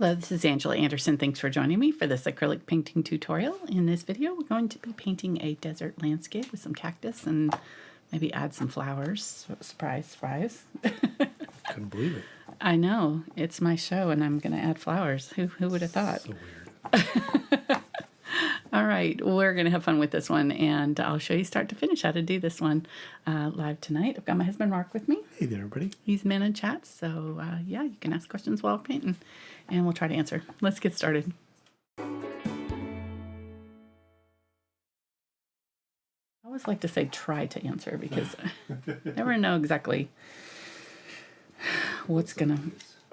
Hello, this is Angela Anderson. Thanks for joining me for this acrylic painting tutorial. In this video, we're going to be painting a desert landscape with some cactus and maybe add some flowers. Surprise, surprise. Couldn't believe it. I know. It's my show and I'm going to add flowers. Who would have thought? So weird. All right, we're going to have fun with this one, and I'll show you start to finish how to do this one live tonight. I've got my husband Mark with me. Hey there, everybody. He's man in chat, so yeah, you can ask questions while painting, and we'll try to answer. Let's get started. I always like to say try to answer because I never know exactly what's going to...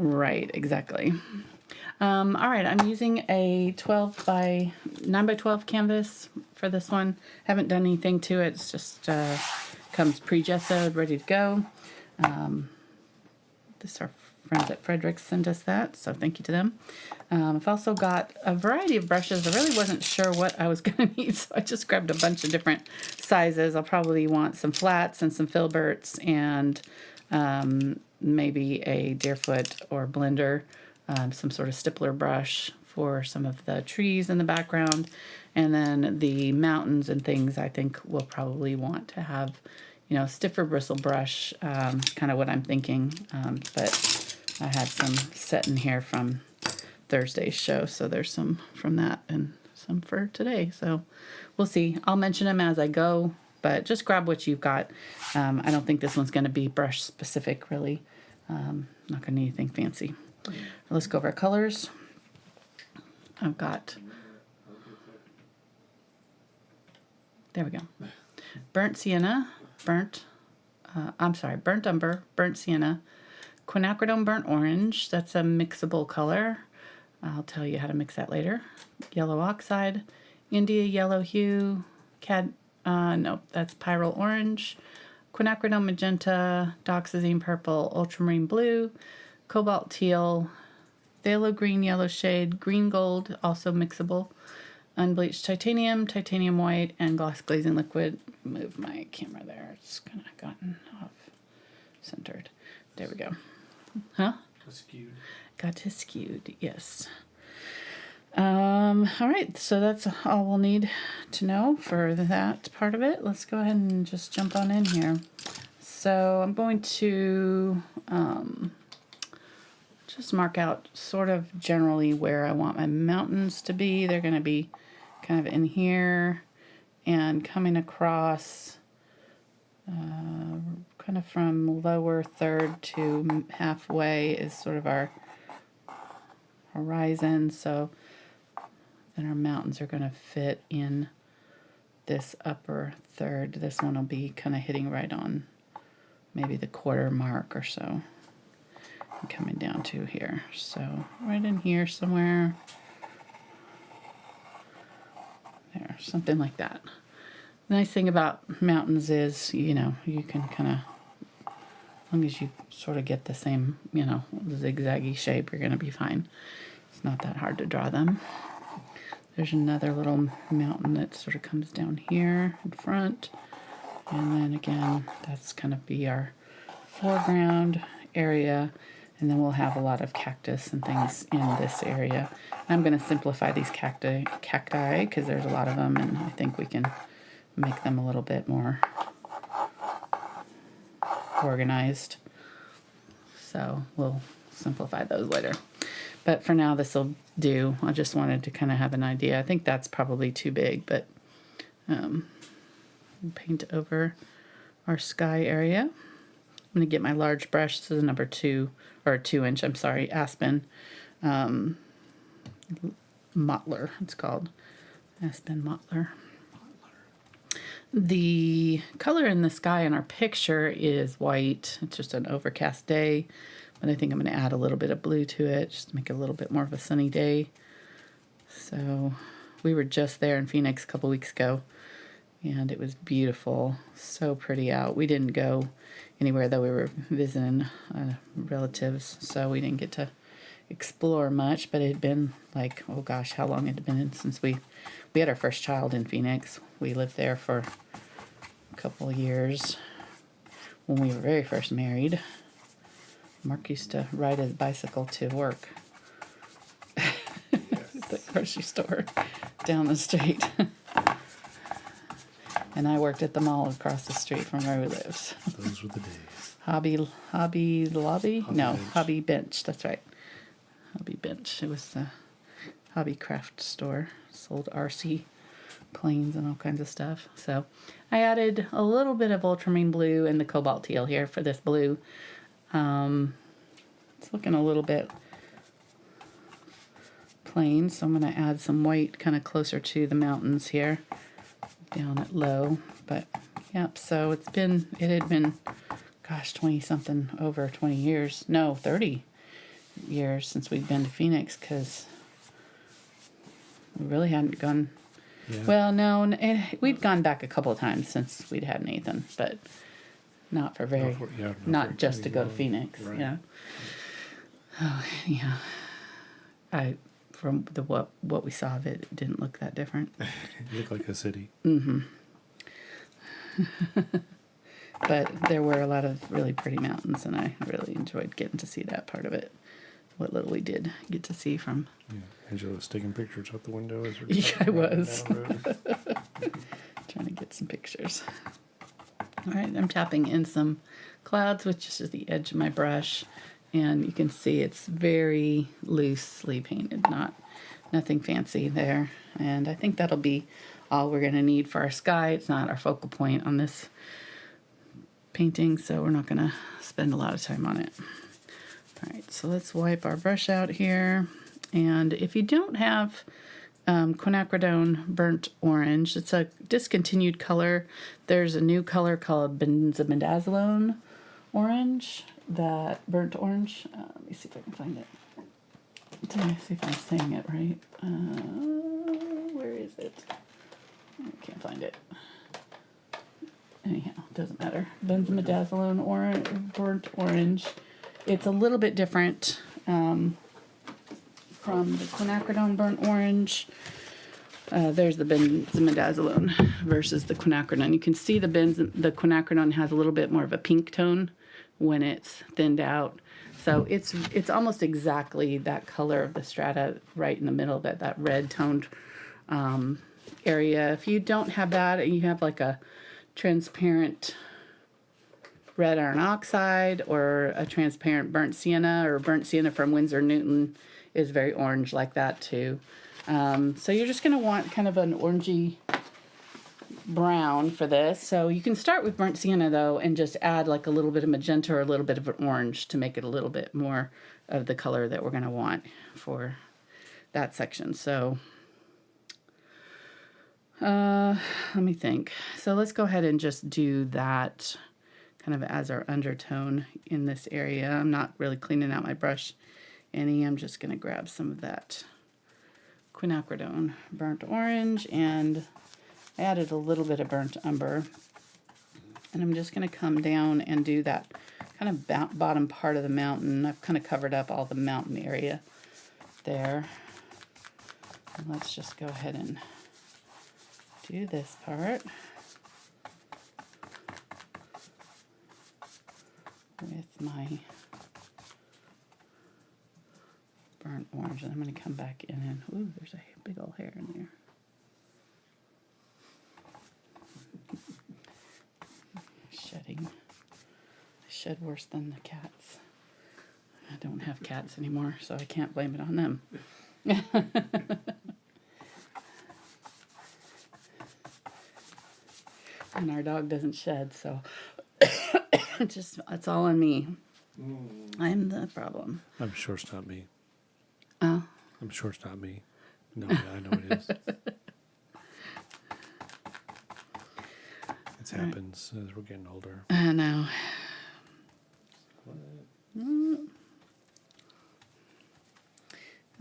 Right, exactly. All right, I'm using a 9 by 12 canvas for this one. Haven't done anything to it. It's just comes pre-gessoed, ready to go. Our friends at Fredrix sent us that, so thank you to them. I've also got a variety of brushes. I really wasn't sure what I was going to need, so I just grabbed a bunch of different sizes. I'll probably want some flats and some filberts and maybe a Deerfoot or blender. Some sort of stippler brush for some of the trees in the background, and then the mountains and things I think we'll probably want to have, stiffer bristle brush, kind of what I'm thinking, but I had some set in here from Thursday's show, so there's some from that and some for today, so we'll see. I'll mention them as I go, but just grab what you've got. I don't think this one's going to be brush specific, really. Not going to need anything fancy. Let's go over our colors. I've got, there we go, burnt sienna, burnt umber, burnt sienna, quinacridone burnt orange, that's a mixable color. I'll tell you how to mix that later. Yellow oxide, India yellow hue, no, that's Pyrrole orange, Quinacridone Magenta, Dioxazine Purple, Ultramarine Blue, Cobalt Teal, Phthalo green yellow shade, green gold, also mixable, Unbleached Titanium, Titanium White, and gloss glazing liquid. Move my camera there. It's kind of gotten off centered. There we go. Huh? Skewed. Got to skewed, yes. All right, so that's all we'll need to know for that part of it. Let's go ahead and just jump on in here. So I'm going to just mark out sort of generally where I want my mountains to be. They're going to be kind of in here and coming across kind of from lower third to halfway is sort of our horizon. So then our mountains are going to fit in this upper third. This one will be kind of hitting right on maybe the quarter mark or so. Coming down to here, so right in here somewhere, there, something like that. The nice thing about mountains is, you can kind of, as long as you sort of get the same, zigzaggy shape, you're going to be fine. It's not that hard to draw them. There's another little mountain that sort of comes down here in front, and then again, that's kind of be our foreground area. And then we'll have a lot of cactus and things in this area. I'm going to simplify these cacti because there's a lot of them, and I think we can make them a little bit more organized. So we'll simplify those later. But for now, this will do. I just wanted to kind of have an idea. I think that's probably too big, but paint over our sky area. I'm going to get my large brush. This is a number 2, or 2-inch, I'm sorry, Aspen Mottler, it's called. Aspen Mottler. The color in the sky in our picture is white. It's just an overcast day, but I think I'm going to add a little bit of blue to it, just to make it a little bit more of a sunny day. So we were just there in Phoenix a couple weeks ago, and it was beautiful, so pretty out. We didn't go anywhere, though. We were visiting relatives, so we didn't get to explore much, but it had been like, oh gosh, how long it had been since we had our first child in Phoenix. We lived there for a couple of years when we were very first married. Mark used to ride his bicycle to work grocery store down the street. And I worked at the mall across the street from where we lived. Those were the days. Hobby Lobby? No, Bench. Hobby Bench. That's right. Hobby Bench. It was the hobby craft store. Sold RC planes and all kinds of stuff. So I added a little bit of ultramarine blue and the cobalt teal here for this blue. It's looking a little bit plain, so I'm going to add some white kind of closer to the mountains here, down at low. But yep, so it had been, gosh, 20 something, over 20 years, no, 30 years since we'd been to Phoenix, because we really hadn't gone. Yeah. Well, no, we'd gone back a couple of times since we'd had Nathan, but not for very, not just to go to Phoenix, right. Yeah. Oh, yeah. From what we saw of it, it didn't look that different. It looked like a city. Mm-hmm. But there were a lot of really pretty mountains, and I really enjoyed getting to see that part of it. What little we did get to see from. Yeah. Angela was taking pictures out the window as we're Yeah, I was. down the road. Trying to get some pictures. All right, I'm tapping in some clouds with just the edge of my brush, and you can see it's very loosely painted, nothing fancy there. And I think that'll be all we're going to need for our sky. It's not our focal point on this painting, so we're not going to spend a lot of time on it. All right, so let's wipe our brush out here. And if you don't have Quinacridone Burnt Orange, it's a discontinued color. There's a new color called Benzimidazolone Orange, that burnt orange. Let me see if I can find it. Let me see if I'm saying it right. Where is it? I can't find it. Anyhow, doesn't matter. Benzimidazolone orange, burnt orange. It's a little bit different from the Quinacridone burnt orange. There's the benzimidazolone versus the quinacridone. You can see the quinacridone has a little bit more of a pink tone when it's thinned out. So it's almost exactly that color of the strata right in the middle, that red toned area. If you don't have that and you have like a transparent red iron oxide or a transparent burnt sienna, or burnt sienna from Winsor Newton is very orange like that too. So you're just going to want kind of an orangey brown for this. So you can start with burnt sienna though and just add like a little bit of magenta or a little bit of an orange to make it a little bit more of the color that we're going to want for that section. So let me think. So let's go ahead and just do that kind of as our undertone in this area. I'm not really cleaning out my brush any. I'm just going to grab some of that Quinacridone burnt orange, and I added a little bit of burnt umber, and I'm just going to come down and do that kind of bottom part of the mountain. I've kind of covered up all the mountain area there. And let's just go ahead and do this part with my burnt orange, and I'm going to come back in and, ooh, there's a big old hair in there. Shedding. I shed worse than the cats. I don't have cats anymore, so I can't blame it on them. And our dog doesn't shed, so it's all on me. I'm the problem. I'm sure it's not me. Oh. I'm sure it's not me. No, yeah, I know it is. It happens as we're getting older. I know.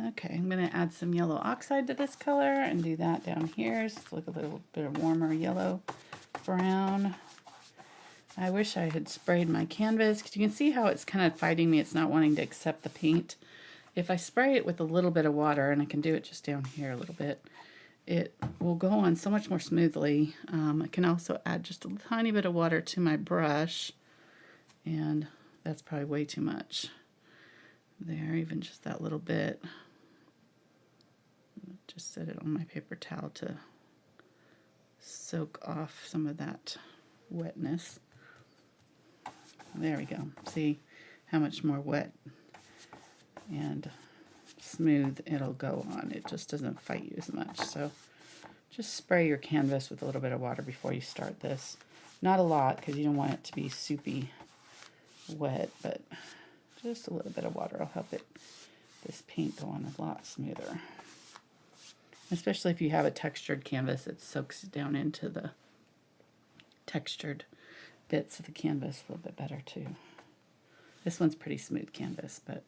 Okay, I'm going to add some yellow oxide to this color and do that down here. So it's like a little bit of warmer yellow brown. I wish I had sprayed my canvas, because you can see how it's kind of fighting me. It's not wanting to accept the paint. If I spray it with a little bit of water, and I can do it just down here a little bit, it will go on so much more smoothly. I can also add just a tiny bit of water to my brush, and that's probably way too much there, even just that little bit. just set it on my paper towel to soak off some of that wetness. There we go. See how much more wet and smooth it'll go on. It just doesn't fight you as much. So just spray your canvas with a little bit of water before you start this. Not a lot, because you don't want it to be soupy wet, but just a little bit of water will help this paint go on a lot smoother. Especially if you have a textured canvas, it soaks down into the textured bits of the canvas a little bit better too. This one's pretty smooth canvas, but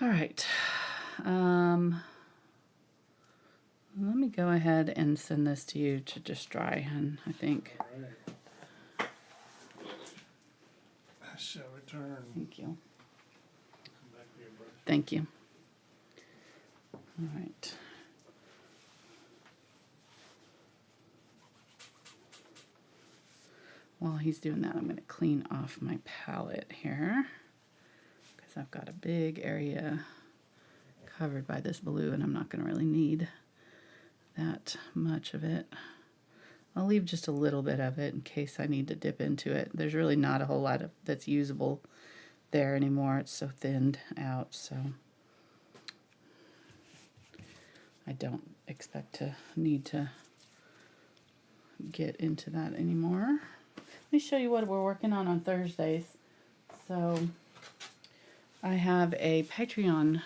all right. Let me go ahead and send this to you to just dry, and I think. All right. I shall return. Thank you. Come back for your brush. Thank you. All right. While he's doing that, I'm going to clean off my palette here, because I've got a big area covered by this blue, and I'm not going to really need that much of it. I'll leave just a little bit of it in case I need to dip into it. There's really not a whole lot of that's usable there anymore. It's so thinned out, so I don't expect to need to get into that anymore. Let me show you what we're working on Thursdays. So I have a Patreon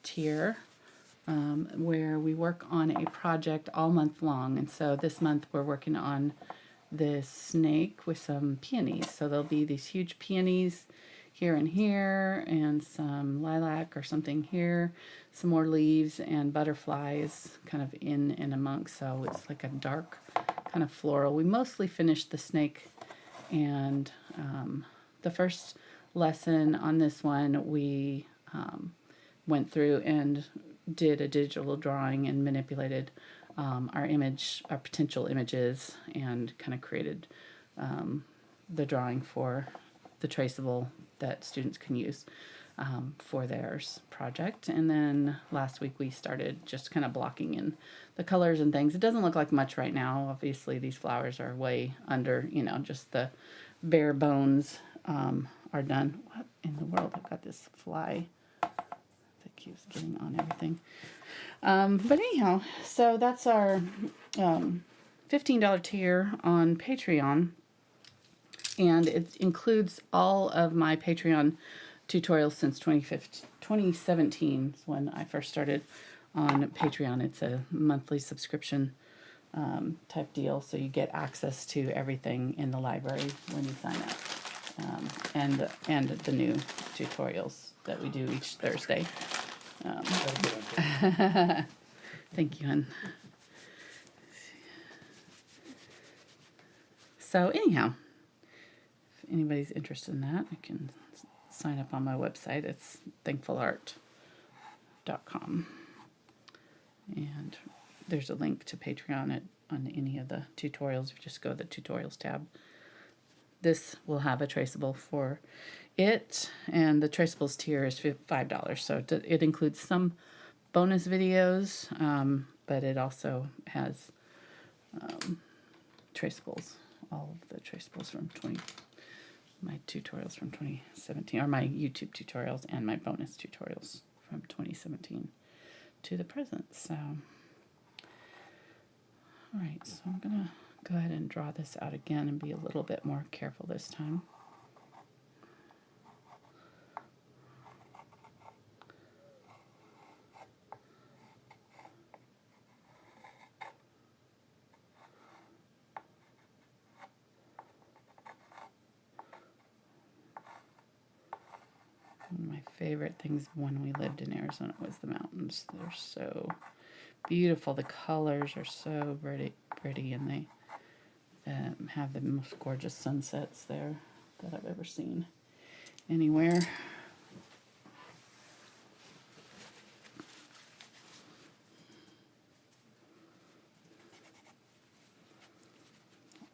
tier where we work on a project all month long. And so this month we're working on this snake with some peonies. So there'll be these huge peonies here and here, and some lilac or something here, some more leaves and butterflies kind of in and amongst. So it's like a dark kind of floral. We mostly finished the snake, and the first lesson on this one we went through and did a digital drawing and manipulated our potential images, and kind of created the drawing for the traceable that students can use for theirs project. And then last week we started just kind of blocking in the colors and things. It doesn't look like much right now. Obviously these flowers are way under, just the bare bones are done. What in the world? I've got this fly that keeps getting on everything. But anyhow, so that's our $15 tier on Patreon. And it includes all of my Patreon tutorials since 2017 is when I first started on Patreon. It's a monthly subscription type deal, so you get access to everything in the library when you sign up, and the new tutorials that we do each Thursday. Thank you, hon. So anyhow, if anybody's interested in that, you can sign up on my website. It's thankfulart.com. And there's a link to Patreon on any of the tutorials. If you just go to the tutorials tab, this will have a traceable for it, and the traceables tier is $5. So it includes some bonus videos, but it also has traceables, all of the traceables from my tutorials from 2017, or my YouTube tutorials and my bonus tutorials from 2017 to the present. So, all right, so I'm going to go ahead and draw this out again and be a little bit more careful this time. One of my favorite things when we lived in Arizona was the mountains. They're so beautiful. The colors are so pretty, and they have the most gorgeous sunsets there that I've ever seen anywhere.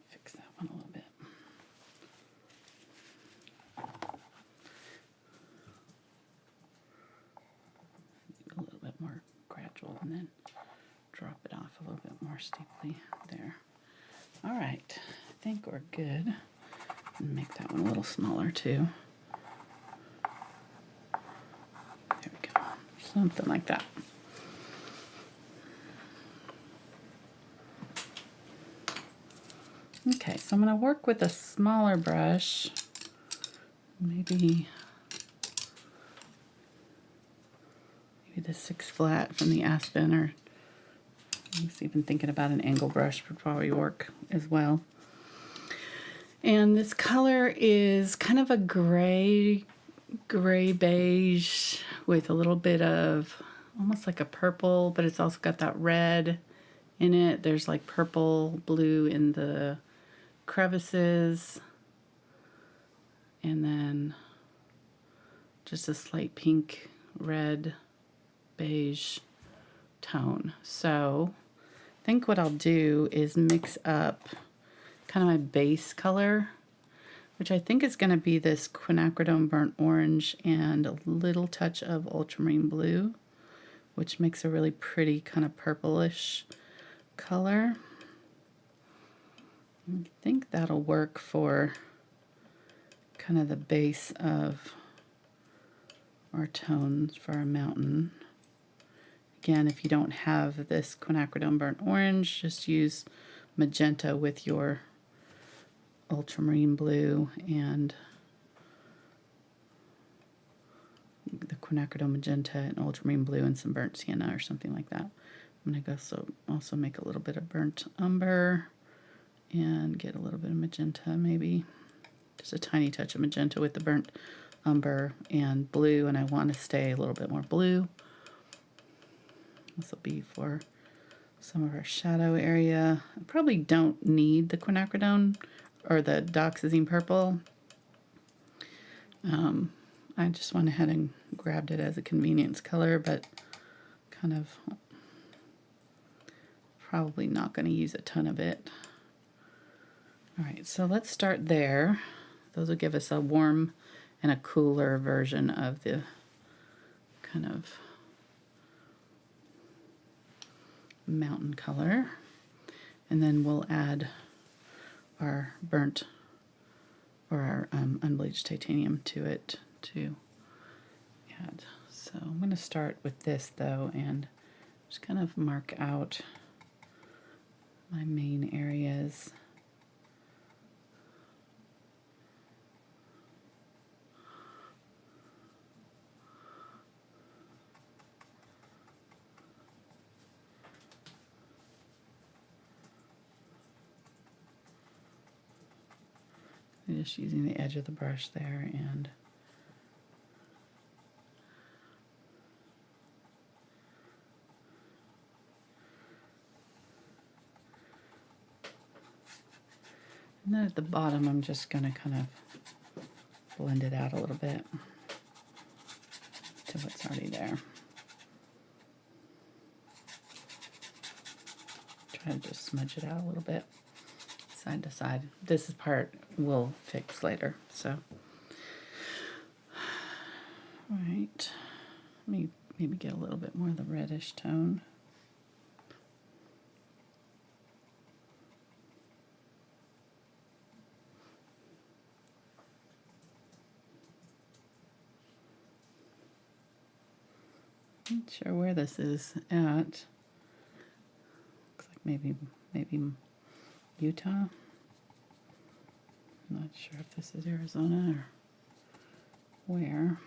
Fix that one a little bit. more steeply there. All right, I think we're good. And make that one a little smaller too. There we go, something like that. Okay, so I'm going to work with a smaller brush, maybe the 6 flat from the Aspen, or I was even thinking about an angle brush would probably work as well. And this color is kind of a gray beige with a little bit of almost like a purple, but it's also got that red in it. There's like purple, blue in the crevices, and then just a slight pink, red, beige tone. So I think what I'll do is mix up kind of my base color, which I think is going to be this Quinacridone Burnt Orange and a little touch of Ultramarine Blue, which makes a really pretty kind of purplish color. I think that'll work for kind of the base of our tones for our mountain. Again, if you don't have this Quinacridone Burnt Orange, just use magenta with your Ultramarine Blue and the Quinacridone Magenta and Ultramarine Blue and some burnt Sienna or something like that. I'm going to go also make a little bit of burnt Umber and get a little bit of magenta, maybe just a tiny touch of magenta with the burnt Umber and blue, and I want to stay a little bit more blue. This will be for some of our shadow area. I probably don't need the Quinacridone or the Dioxazine Purple. I just went ahead and grabbed it as a convenience color, but kind of probably not going to use a ton of it. All right, so let's start there. Those will give us a warm and a cooler version of the kind of mountain color. And then we'll add our burnt or our unbleached titanium to it to add. So I'm going to start with this though and just kind of mark out my main areas. Just using the edge of the brush there and then at the bottom I'm just going to kind of blend it out a little bit to what's already there. Try to just smudge it out a little bit. Side to side. This part we'll fix later. So, all right. Let me maybe get a little bit more of the reddish tone. Not sure where this is at. Looks like maybe Utah. I'm not sure if this is Arizona or where.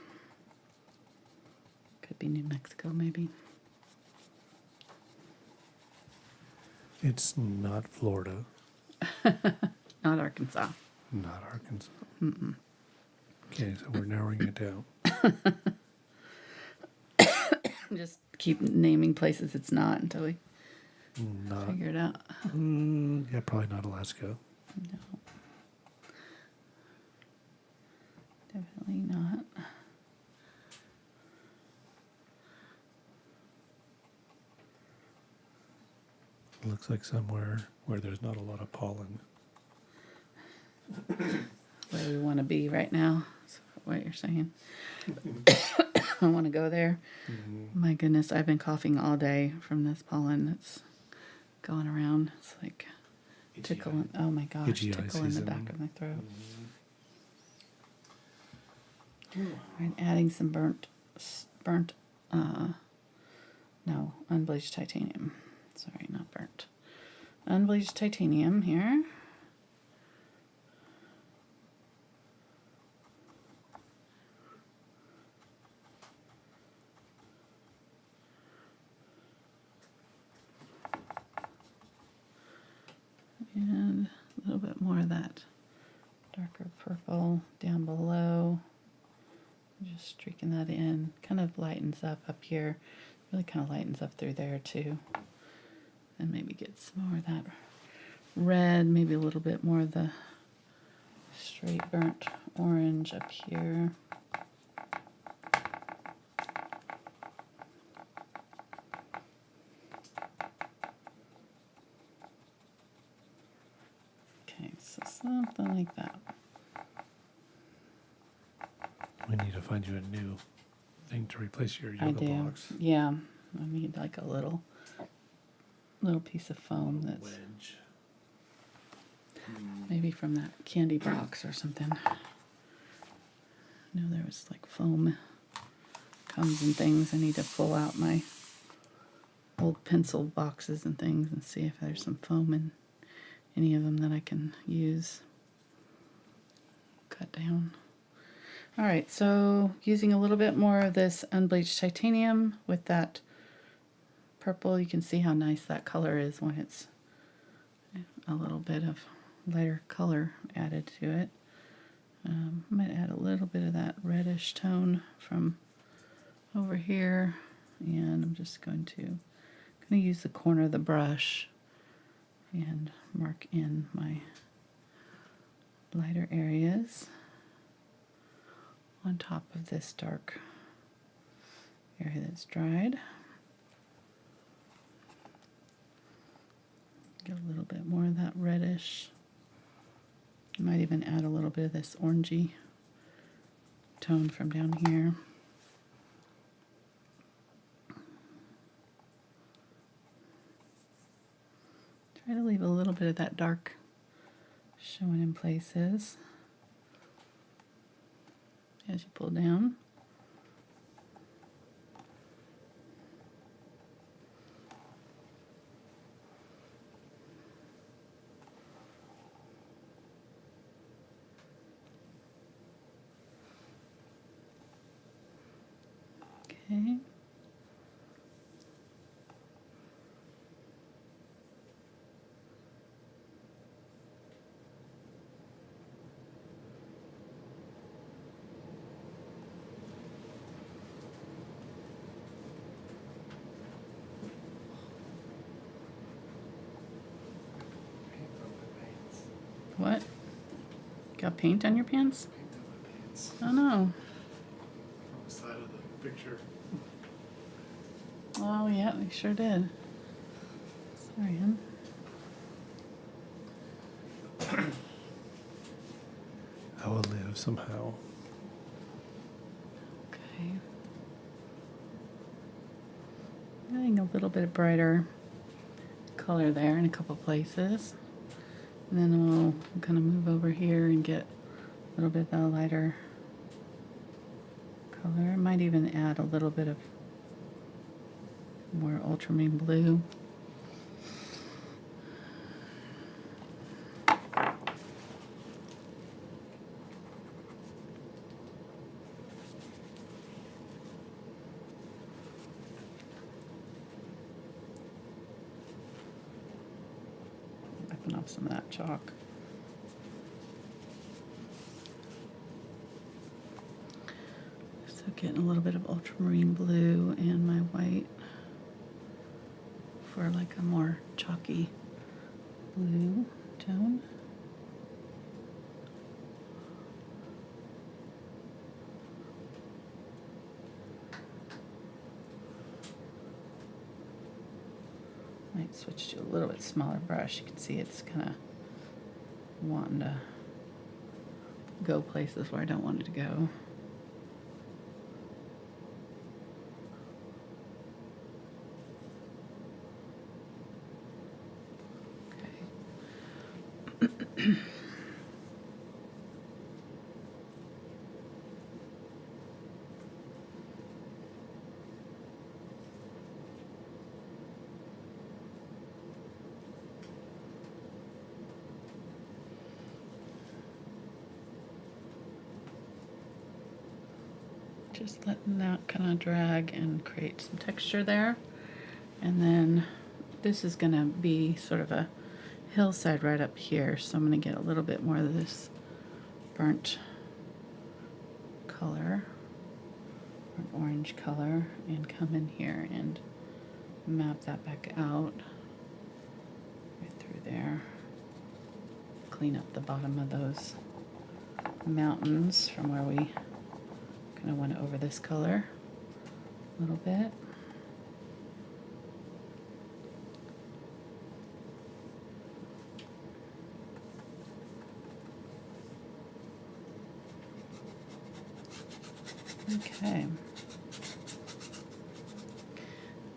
Could be New Mexico, maybe. It's not Florida. Not Arkansas. Not Arkansas. Mm-mm. Okay, so we're narrowing it down. Just keep naming places it's not until we figure it out. Yeah, probably not Alaska. No. Definitely not. It looks like somewhere where there's not a lot of pollen. Where we want to be right now. Is what you're saying. I want to go there. Mm-hmm. My goodness, I've been coughing all day from this pollen. It's going around. It's like tickling. Oh my gosh, Itchy eye tickle in the back season. of my throat. And adding some no, unbleached titanium. Sorry, not burnt. Unbleached titanium here. And a little bit more of that darker purple down below. Just streaking that in. Kind of lightens up here. Really kind of lightens up through there too. And maybe get some more of that red, maybe a little bit more of the straight burnt orange up here. Okay, so something like that. We need to find you a new thing to replace your I yoga do. blocks. Yeah, I need like a little piece of foam that's Wedge. maybe from that candy box or something. I know there was like foam cones and things. I need to pull out my old pencil boxes and things and see if there's some foam in any of them that I can use. Cut down. Alright, so using a little bit more of this unbleached titanium with that purple, you can see how nice that color is when it's a little bit of lighter color added to it. I might add a little bit of that reddish tone from over here, and I'm just going to use the corner of the brush and mark in my lighter areas on top of this dark area that's dried. Get a little bit more of that reddish. Might even add a little bit of this orangey tone from down here. Try to leave a little bit of that dark showing in places as you pull down. Okay. What? Got paint on your pants? Oh no. Side of the picture. Oh yeah, we sure did. Sorry, hon. I will live somehow. Okay. Adding a little bit brighter color there in a couple places. And then we'll kind of move over here and get a little bit of that lighter color. I might even add a little bit of more ultramarine blue. Wiping off some of that chalk. So getting a little bit of ultramarine blue and my white for like a more chalky blue tone. Might switch to a little bit smaller brush. You can see it's kind of wanting to go places where I don't want it to go. Just letting that kind of drag and create some texture there. And then this is going to be sort of a hillside right up here, so I'm going to get a little bit more of this burnt color, burnt orange color, and come in here and map that back out right through there. Clean up the bottom of those mountains from where we kind of went over this color a little bit. Okay.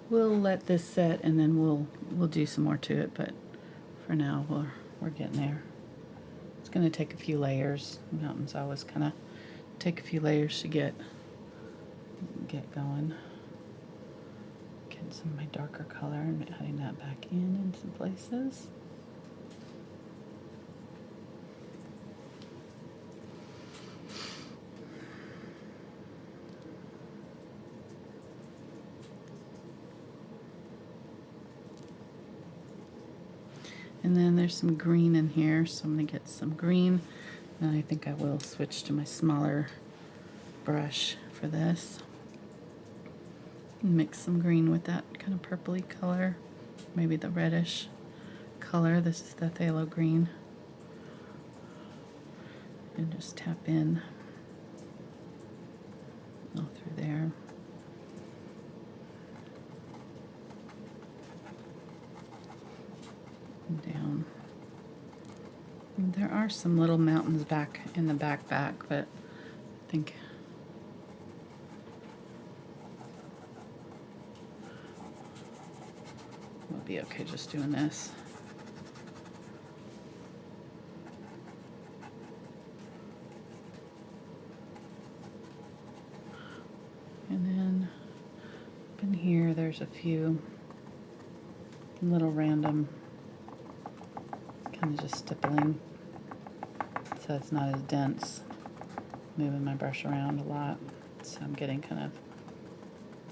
We'll let this set and then we'll do some more to it, but for now we're getting there. It's going to take a few layers. Mountains always kind of take a few layers to get going. Getting some of my darker color and adding that back in some places. And then there's some green in here, so I'm going to get some green. And I think I will switch to my smaller brush for this. Mix some green with that kind of purpley color, maybe the reddish color. This is the phthalo green. And just tap in all through there. Down. And there are some little mountains back in the back, but I think we'll be okay just doing this. And then up in here there's a few little random kind of just stippling so it's not as dense. Moving my brush around a lot, so I'm getting kind of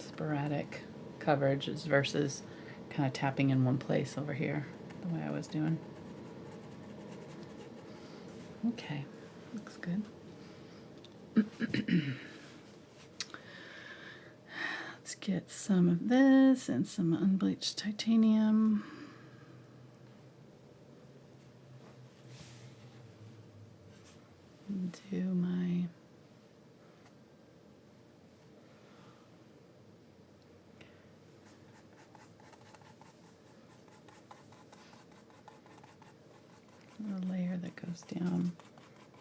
sporadic coverages versus kind of tapping in one place over here the way I was doing. Okay, looks good. Let's get some of this and some unbleached titanium. Do my layer that goes down,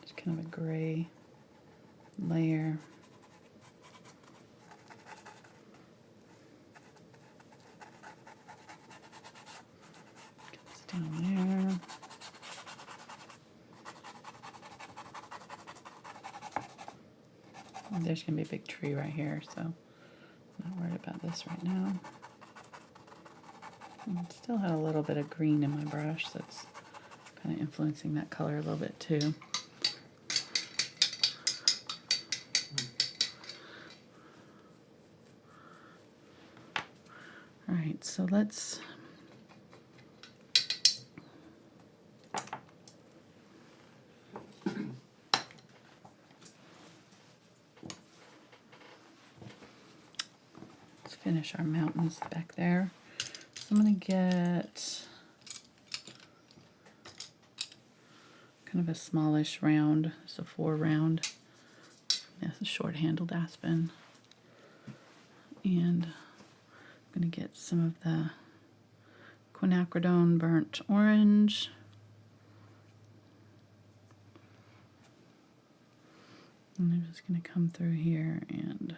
just kind of a gray layer. Goes down there. There's going to be a big tree right here, so I'm not worried about this right now. And still have a little bit of green in my brush that's kind of influencing that color a little bit too. Alright, so let's finish our mountains back there. So I'm going to get kind of a smallish round, so 4 round. That's a short-handled aspen. And I'm going to get some of the Quinacridone burnt orange. And I'm just going to come through here and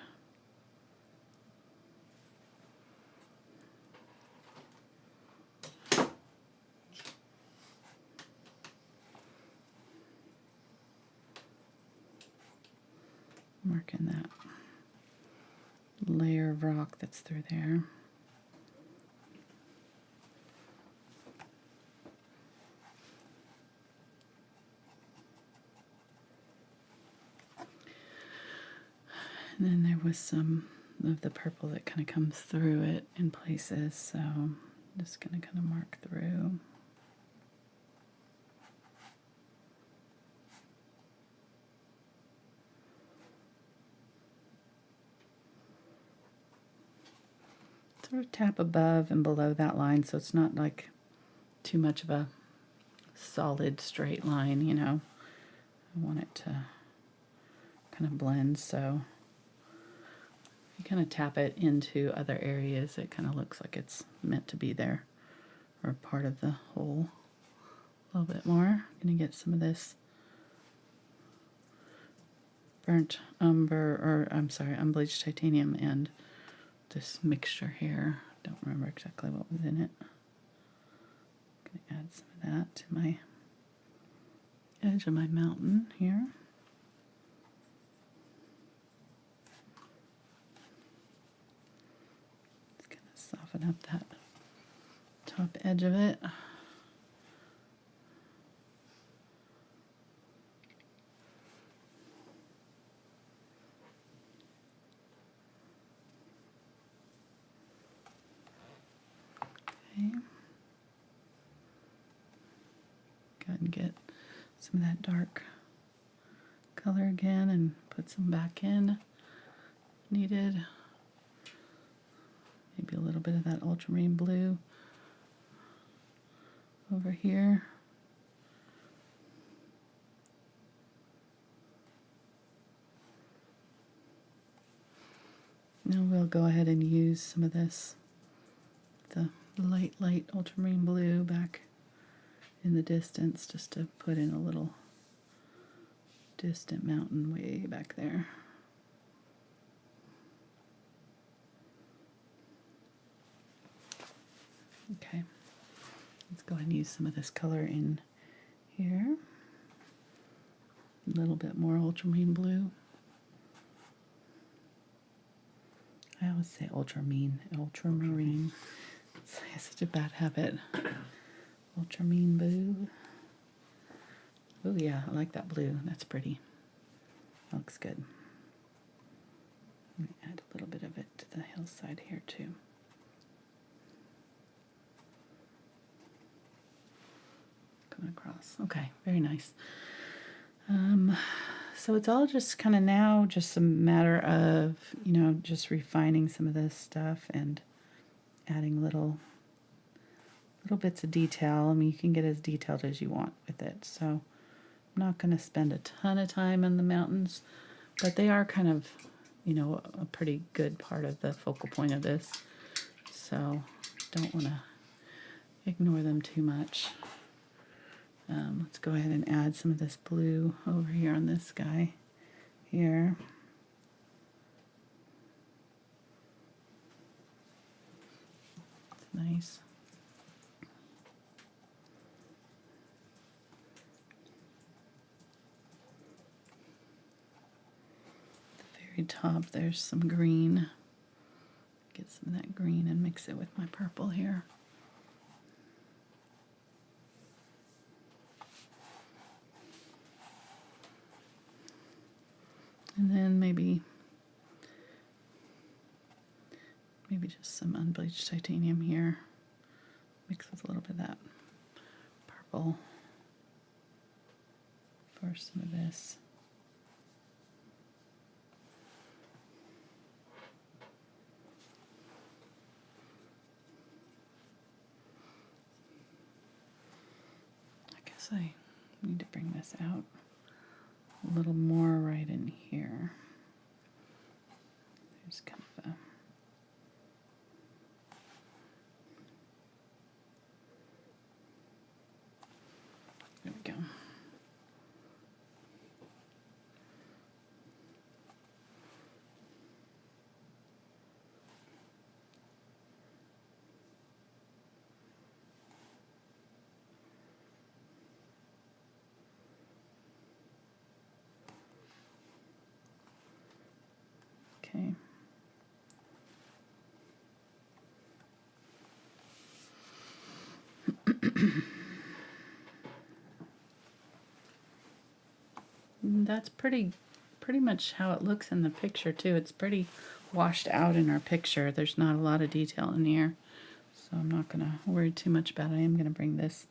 layer of rock that's through there. And then there was some of the purple that kind of comes through it in places, so I'm just going to kind of mark through. Sort of tap above and below that line so it's not like too much of a solid straight line, you know. I want it to kind of blend, so you kind of tap it into other areas, it kind of looks like it's meant to be there or part of the whole a little bit more. I'm going to get some of this burnt umber, or I'm sorry, unbleached titanium and this mixture here. Don't remember exactly what was in it. I'm going to add some of that to my edge of my mountain here. Just kind of soften up that top edge of it. Okay. Go ahead and get some of that dark color again and put some back in needed. Maybe a little bit of that ultramarine blue over here. Now we'll go ahead and use some of this, the light ultramarine blue back in the distance, just to put in a little distant mountain way back there. Okay, let's go ahead and use some of this color in here. A little bit more ultramarine blue. I always say ultramarine. It's such a bad habit. Ultramarine blue. Oh yeah, I like that blue. That's pretty. That looks good. Let me add a little bit of it to the hillside here too. Going across. Okay, very nice. So it's all just kind of now just a matter of, you know, just refining some of this stuff and adding little bits of detail. I mean, you can get as detailed as you want with it. So I'm not going to spend a ton of time on the mountains, but they are kind of, you know, a pretty good part of the focal point of this. So don't want to ignore them too much. Let's go ahead and add some of this blue over here on this guy here. It's nice. At the very top there's some green. Get some of that green and mix it with my purple here. And then maybe just some unbleached titanium here, mixed with a little bit of that purple for some of this. I guess I need to bring this out a little more right in here. There's kind of a there we go. Okay. That's pretty much how it looks in the picture too. It's pretty washed out in our picture. There's not a lot of detail in here, so I'm not gonna worry too much about it. I am gonna bring this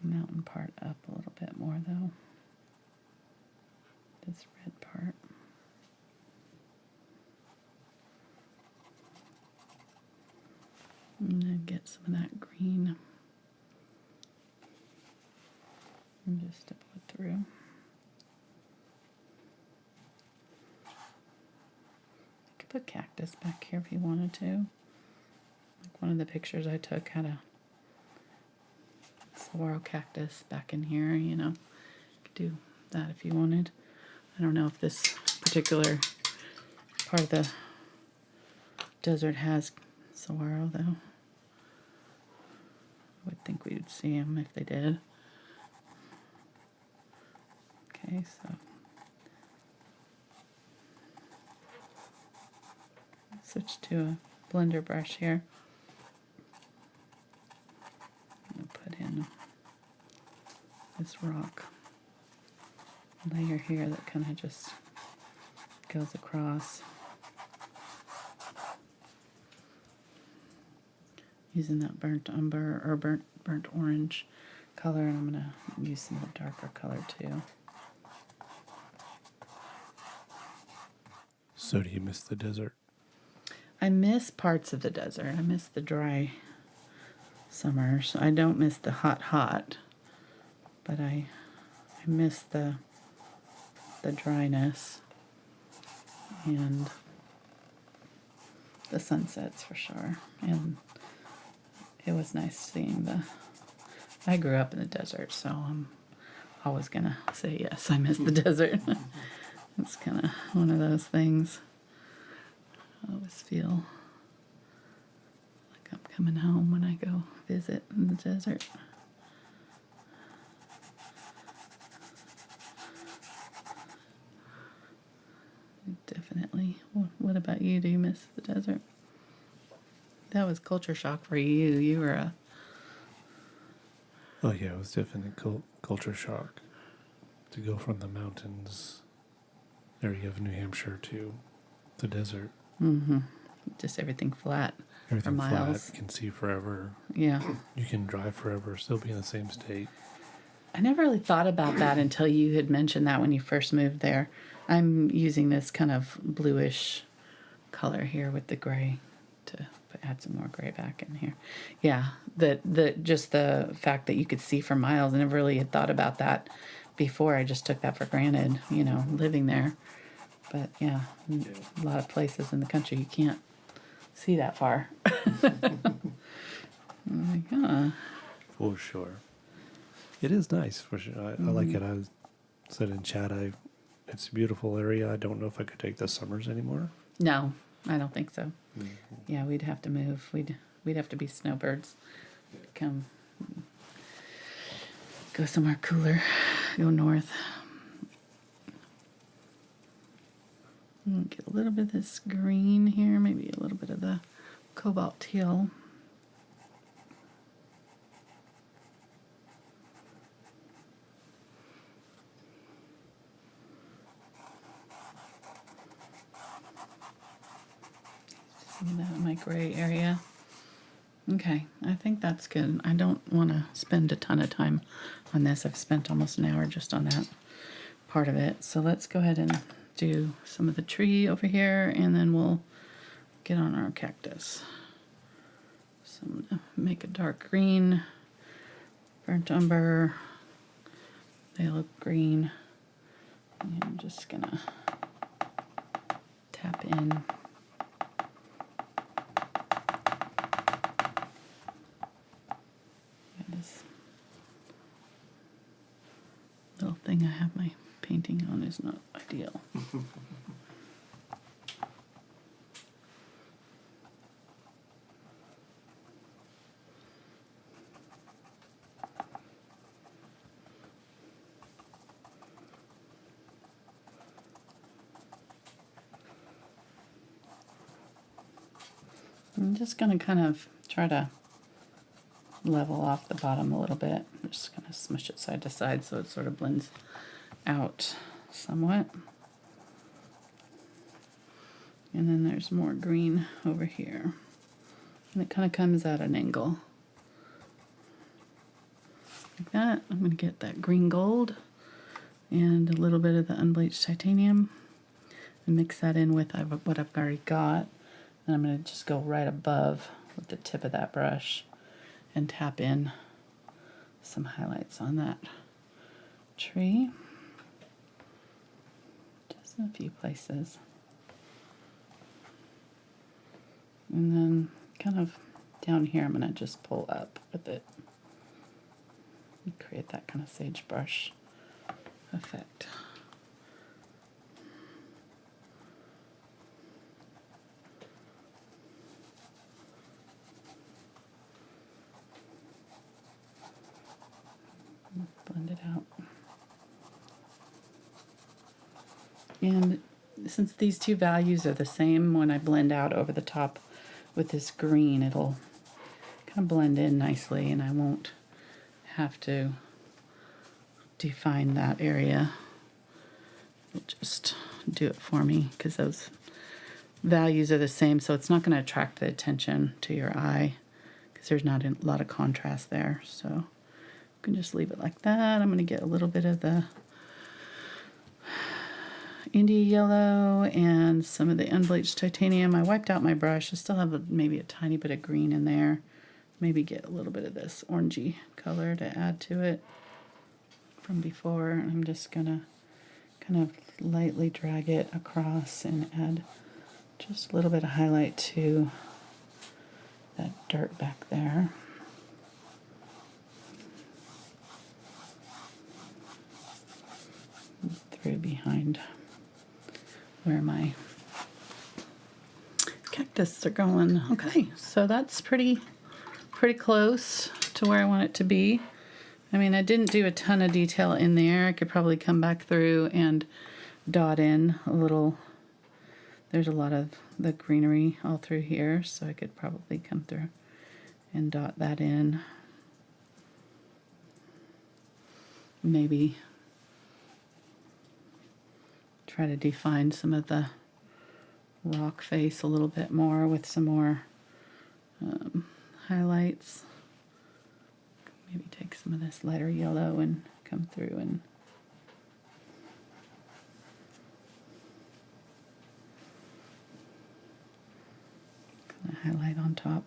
mountain part up a little bit more though. This red part. And then get some of that green and just stipple it through. You could put cactus back here if you wanted to. Like one of the pictures I took had a saguaro cactus back in here, you know. You could do that if you wanted. I don't know if this particular part of the desert has saguaro though. I would think we would see them if they did. Okay, so switch to a blender brush here. I'm going to put in this rock layer here that kind of just goes across. Using that burnt umber or burnt orange color, and I'm going to use some of the darker color too. So do you miss the desert? I miss parts of the desert. I miss the dry summers. I don't miss the hot, but I miss the dryness and the sunsets for sure. And it was nice seeing I grew up in the desert, so I'm always gonna say yes, I miss the desert. It's kind of one of those things. I always feel like I'm coming home when I go visit in the desert. Definitely. What about you? Do you miss the desert? That was culture shock for you. You were a... Oh yeah, it was definitely culture shock to go from the mountains area of New Hampshire to the desert. Mm-hmm. Just everything flat Everything for miles. flat, you can see forever. Yeah. You can drive forever, still be in the same state. I never really thought about that until you had mentioned that when you first moved there. I'm using this kind of bluish color here with the gray to add some more gray back in here. Yeah, just the fact that you could see for miles. I never really had thought about that before. I just took that for granted, you know, living there. But yeah, a lot of places in the country you can't see that far. I'm like, huh. For sure. It is nice, for sure. I like it. I said in chat, it's a beautiful area. I don't know if I could take the summers anymore. No, I don't think so. Mm-hmm. Yeah, we'd have to move. We'd have to be snowbirds. Come go somewhere cooler. Go north. Get a little bit of this green here, maybe a little bit of the cobalt teal. See that in my gray area. Okay, I think that's good. I don't want to spend a ton of time on this. I've spent almost an hour just on that part of it. So let's go ahead and do some of the tree over here, and then we'll get on our cactus. So I'm going to make a dark green, burnt umber, phthalo green, and I'm just going to tap in. This little thing I have my painting on is not ideal. I'm just going to kind of try to level off the bottom a little bit. I'm just gonna smush it side to side so it sort of blends out somewhat. And then there's more green over here. And it kind of comes at an angle. Like that. I'm gonna get that green gold and a little bit of the unbleached titanium and mix that in with what I've already got. And I'm gonna just go right above with the tip of that brush and tap in some highlights on that tree. Just in a few places. And then kind of down here, I'm gonna just pull up with it and create that kind of sagebrush effect. Blend it out. And since these two values are the same, when I blend out over the top with this green, it'll kind of blend in nicely and I won't have to define that area. It'll just do it for me because those values are the same, so it's not going to attract the attention to your eye because there's not a lot of contrast there. So you can just leave it like that. I'm going to get a little bit of the India yellow and some of the unbleached titanium. I wiped out my brush. I still have maybe a tiny bit of green in there. Maybe get a little bit of this orangey color to add to it from before. I'm just gonna kind of lightly drag it across and add just a little bit of highlight to that dirt back there. Through behind where my cactus are going. Okay, so that's pretty close to where I want it to be. I mean, I didn't do a ton of detail in there. I could probably come back through and dot in a little. There's a lot of the greenery all through here, so I could probably come through and dot that in. Maybe try to define some of the rock face a little bit more with some more highlights. Maybe take some of this lighter yellow and come through and kind of highlight on top.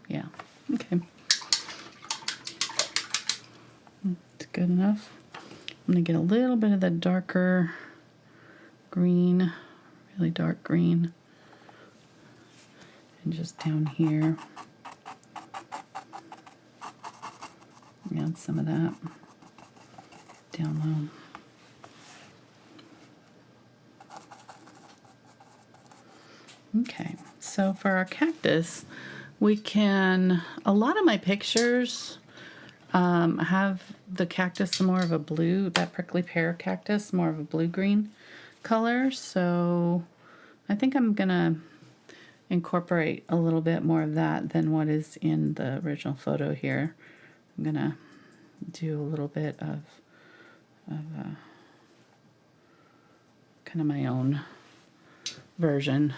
Yeah, okay. It's good enough. I'm going to get a little bit of the darker green, really dark green, and just down here, add some of that down low. Okay, so for our cactus, we can, a lot of my pictures have the cactus more of a blue, that prickly pear cactus, more of a blue-green color. So I think I'm gonna incorporate a little bit more of that than what is in the original photo here. I'm gonna do a little bit of kind of my own version,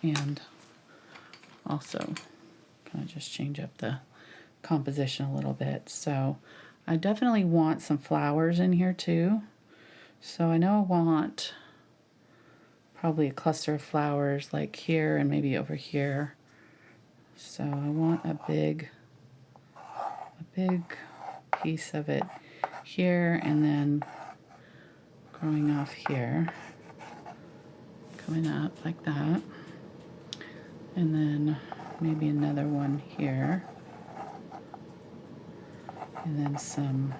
and also kind of just change up the composition a little bit. So I definitely want some flowers in here too. So I know I want probably a cluster of flowers like here and maybe over here. So I want a big piece of it here and then growing off here, coming up like that, and then maybe another one here. And then some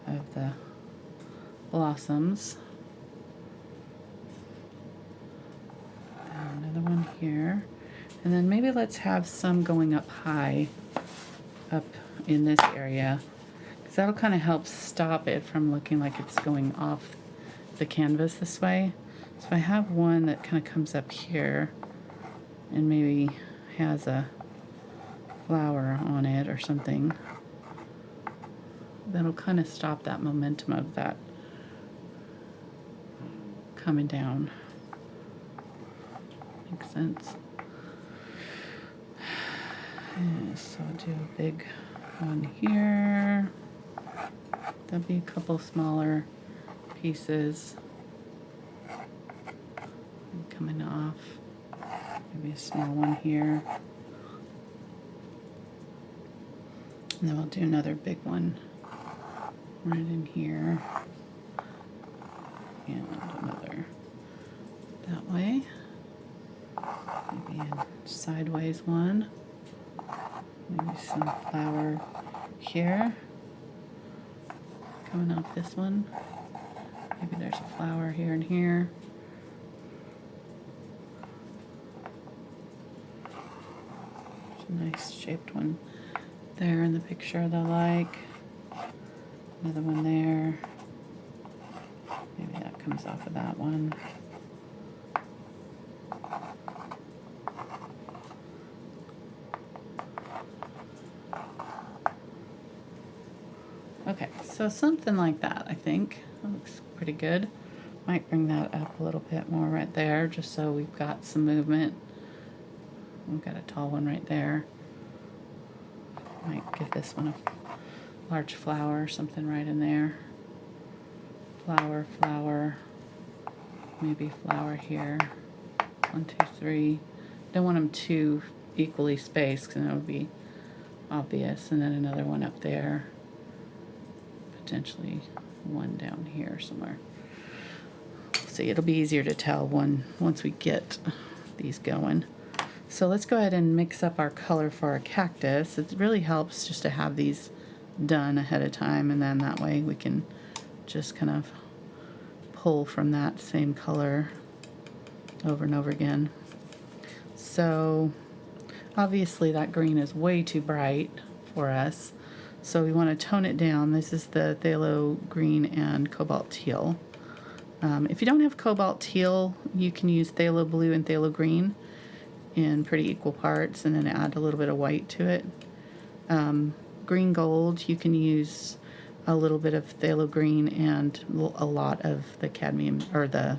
of the blossoms. And another one here. And then maybe let's have some going up high, up in this area, because that'll kind of help stop it from looking like it's going off the canvas this way. So if I have one that kind of comes up here and maybe has a flower on it or something, that'll kind of stop that momentum of that coming down. Makes sense. And so I'll do a big one here. There'll be a couple smaller pieces coming off. Maybe a small one here. And then we'll do another big one right in here. And another that way. Maybe a sideways one. Maybe some flower here. Coming off this one. Maybe there's a flower here and here. There's a nice shaped one there in the picture that I like. Another one there. Maybe that comes off of that one. Okay, so something like that, I think. That looks pretty good. Might bring that up a little bit more right there, just so we've got some movement. We've got a tall one right there. Might give this one a large flower or something right in there. Flower, flower, maybe flower here. 1, 2, 3. Don't want them too equally spaced because that would be obvious. And then another one up there. Potentially one down here somewhere. See, it'll be easier to tell once we get these going. So let's go ahead and mix up our color for our cactus. It really helps just to have these done ahead of time, and then that way we can just kind of pull from that same color over and over again. So obviously that green is way too bright for us, so we want to tone it down. This is the Phthalo green and Cobalt teal. If you don't have Cobalt teal, you can use Phthalo blue and Phthalo green in pretty equal parts, and then add a little bit of white to it. Green gold, you can use a little bit of Phthalo green and a lot of the cadmium, or the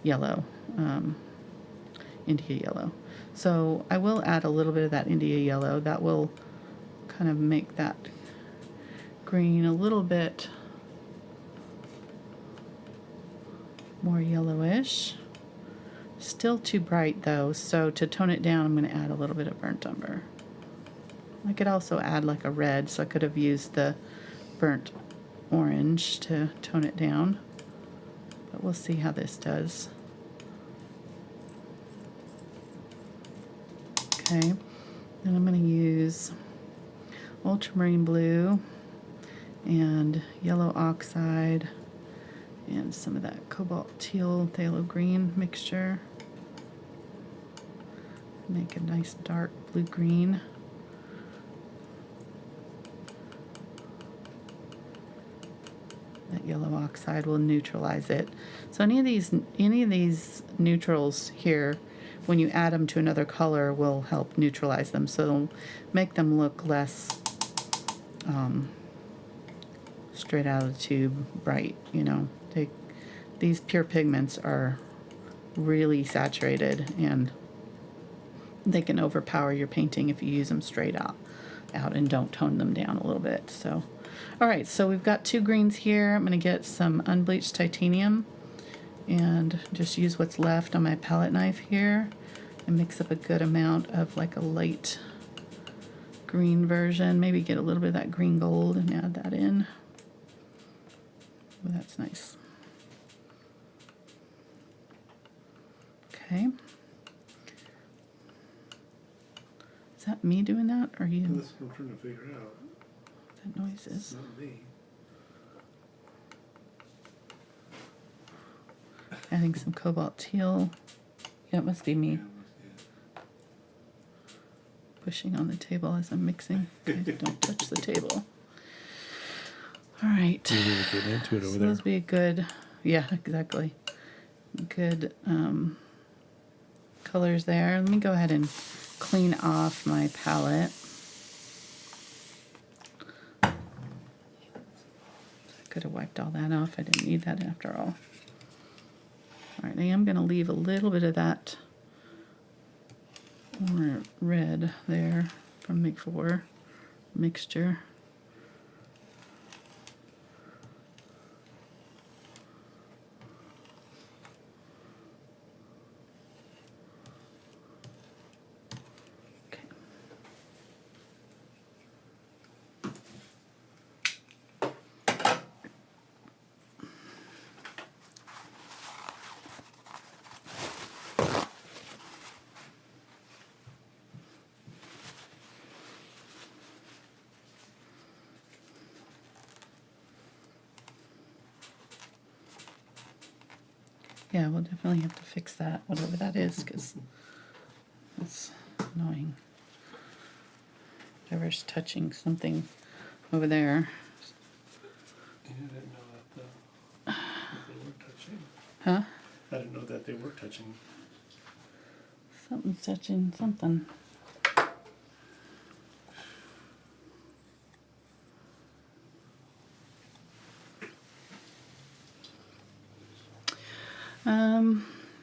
yellow, India yellow. So I will add a little bit of that India yellow. That will kind of make that green a little bit more yellowish. Still too bright though, so to tone it down I'm going to add a little bit of burnt umber. I could also add like a red, so I could have used the burnt orange to tone it down, but we'll see how this does. Okay, then I'm going to use Ultramarine Blue and Yellow Oxide and some of that Cobalt Teal Phthalo Green mixture. Make a nice dark blue-green. That yellow oxide will neutralize it. So any of these neutrals here, when you add them to another color, will help neutralize them. So it'll make them look less straight out of the tube bright, you know. These pure pigments are really saturated, and they can overpower your painting if you use them straight out and don't tone them down a little bit. So, all right, so we've got two greens here. I'm going to get some unbleached titanium and just use what's left on my palette knife here and mix up a good amount of like a light green version. Maybe get a little bit of that green gold and add that in. Oh, that's nice. Okay. Is that me doing that, or you? That's what I'm trying to figure out. That noise is. It's not me. Adding some Cobalt Teal. Yeah, it must be me. Pushing on the table as I'm mixing. Okay, don't touch the table. All right. You need to get into it over So there. this would be a good. Yeah, exactly. good colors there. Let me go ahead and clean off my palette. I could have wiped all that off. I didn't need that after all. Alright, I am going to leave a little bit of that red there from Make 4 mixture. Yeah, we'll definitely have to fix that, whatever that is, because it's annoying. Whoever's touching something over there. I didn't know that they were touching. Huh? I didn't know that they were touching. Something's touching something.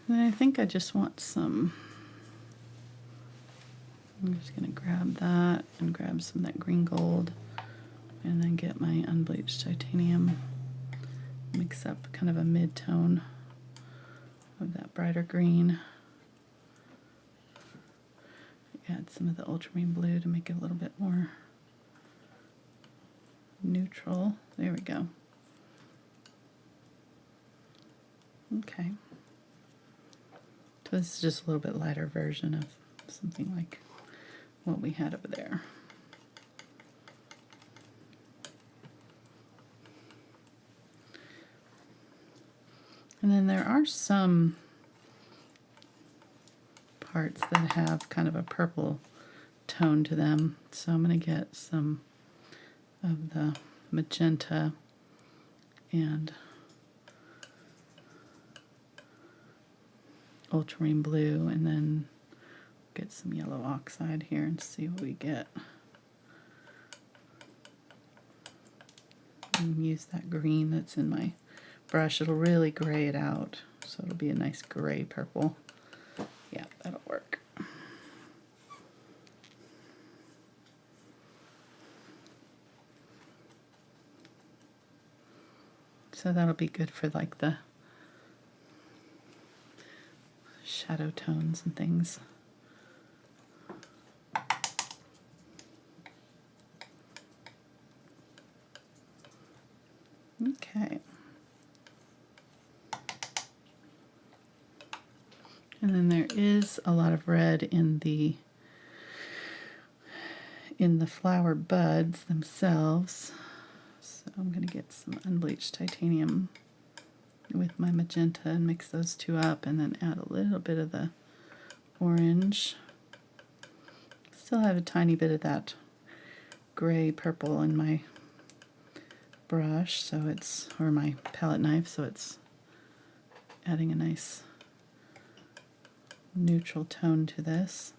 And I think I just want some. I'm just gonna grab that and grab some of that green gold, and then get my unbleached titanium. Mix up kind of a mid-tone of that brighter green. Add some of the ultramarine blue to make it a little bit more neutral. There we go. Okay. So this is just a little bit lighter version of something like what we had over there. And then there are some parts that have kind of a purple tone to them. So I'm going to get some of the magenta and ultramarine blue, and then get some yellow oxide here and see what we get. And use that green that's in my brush. It'll really gray it out, so it'll be a nice gray purple. Yeah, that'll work. So that'll be good for like the shadow tones and things. Okay. And then there is a lot of red in the flower buds themselves. So I'm going to get some unbleached titanium with my magenta and mix those two up, and then add a little bit of the orange. Still have a tiny bit of that gray purple in my brush, so it's, or my palette knife, so it's adding a nice neutral tone to this.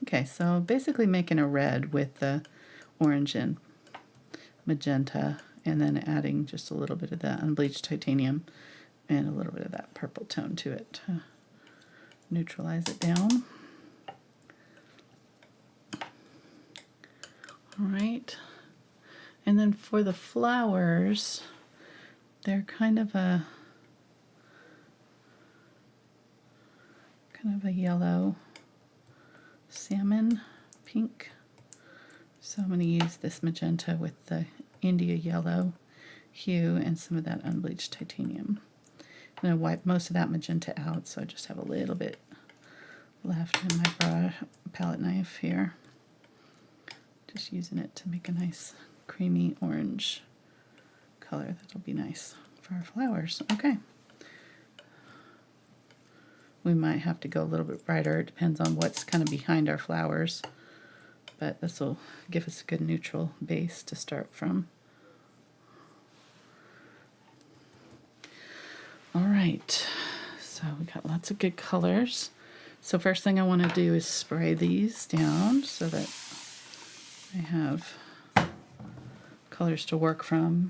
Okay, so basically making a red with the orange and magenta, and then adding just a little bit of that unbleached titanium and a little bit of that purple tone to it to neutralize it down. All right, and then for the flowers, they're kind of a yellow salmon pink. So I'm going to use this magenta with the India Yellow Hue and some of that unbleached titanium. I'm going to wipe most of that magenta out, so I just have a little bit left in my brush, palette knife here. Just using it to make a nice creamy orange color. That'll be nice for our flowers. Okay. We might have to go a little bit brighter. It depends on what's kind of behind our flowers. But this will give us a good neutral base to start from. All right. So we got lots of good colors. So first thing I want to do is spray these down so that I have colors to work from.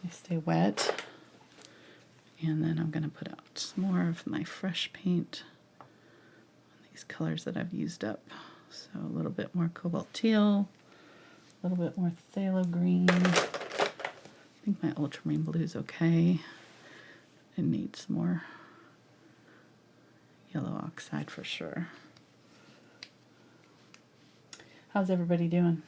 They stay wet. And then I'm going to put out some more of my fresh paint on these colors that I've used up. So a little bit more Cobalt Teal, a little bit more Phthalo Green. I think my Ultramarine Blue is okay. It needs some more Yellow Oxide for sure. How's everybody doing?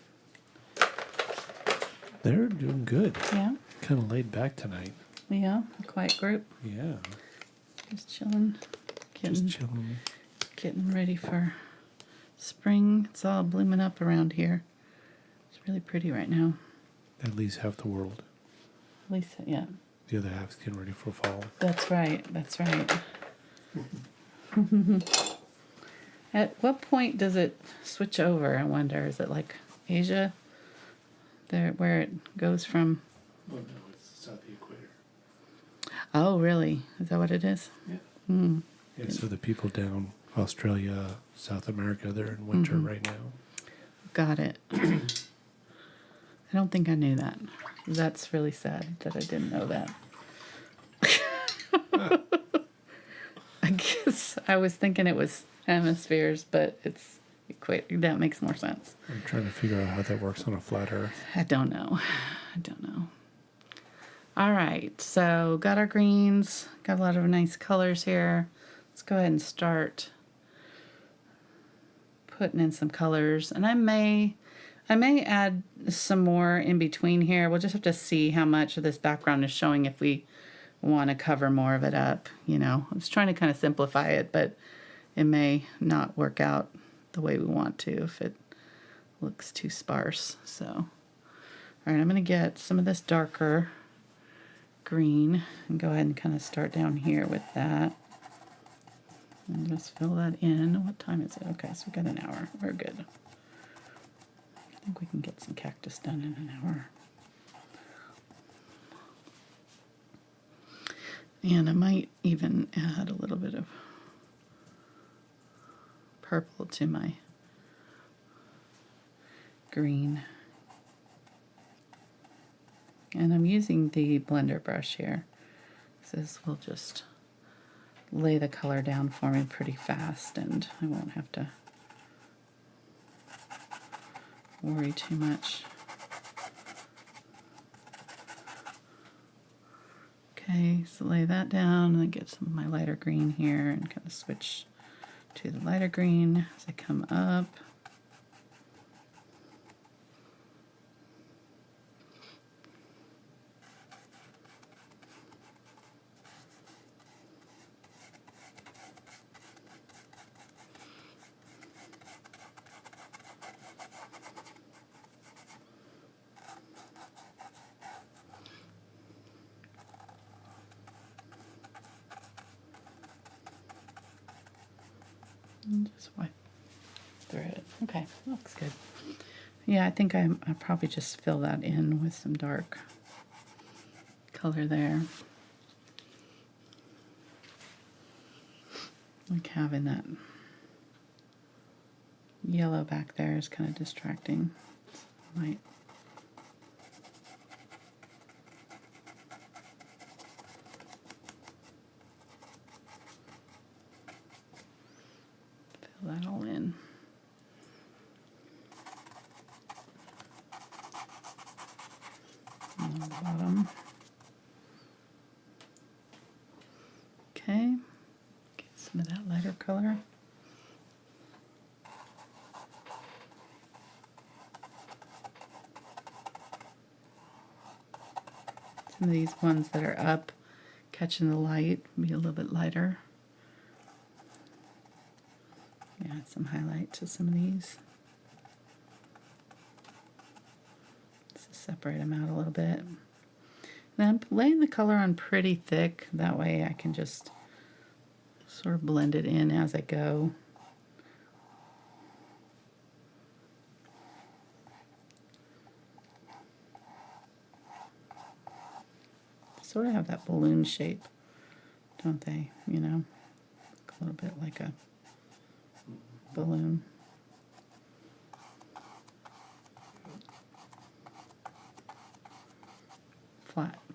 They're doing good. Yeah? Kind of laid back tonight. Yeah, a quiet group. Yeah. Just chilling. Just chilling. Getting ready for spring. It's all blooming up around here. It's really pretty right now. At least half the world. At least, yeah. The other half's getting ready for fall. That's right. That's right. At what point does it switch over? I wonder. Is it like Asia, there where it goes from? Oh no, it's south of the equator. Oh, really? Is that what it is? Yeah. Mm. Yeah. So the people down Australia, South America, they're in winter right now. Got it. I don't think I knew that. That's really sad that I didn't know that. I guess I was thinking it was hemispheres, but it's that makes more sense. I'm trying to figure out how that works on a flat Earth. I don't know. I don't know. All right, so got our greens, got a lot of nice colors here. Let's go ahead and start putting in some colors, and I may add some more in between here. We'll just have to see how much of this background is showing if we want to cover more of it up. You know, I was trying to kind of simplify it, but it may not work out the way we want to if it looks too sparse. So, all right, I'm going to get some of this darker green and go ahead and kind of start down here with that. And just fill that in. What time is it? Okay, so we got an hour. We're good. I think we can get some cactus done in an hour. And I might even add a little bit of purple to my green. And I'm using the blender brush here. So this will just lay the color down for me pretty fast, and I won't have to worry too much. Okay, so lay that down and then get some of my lighter green here and kind of switch to the lighter green as I come up. And just wipe through it. Okay, looks good. Yeah, I think I'll probably just fill that in with some dark color there. Like having that yellow back there is kind of distracting. So I might fill that all in. On the bottom. Okay, get some of that lighter color. Some of these ones that are up, catching the light, be a little bit lighter. Add some highlight to some of these. Just separate them out a little bit. Then I'm laying the color on pretty thick. That way I can just sort of blend it in as I go. Sort of have that balloon shape, don't they? You know, a little bit like a balloon.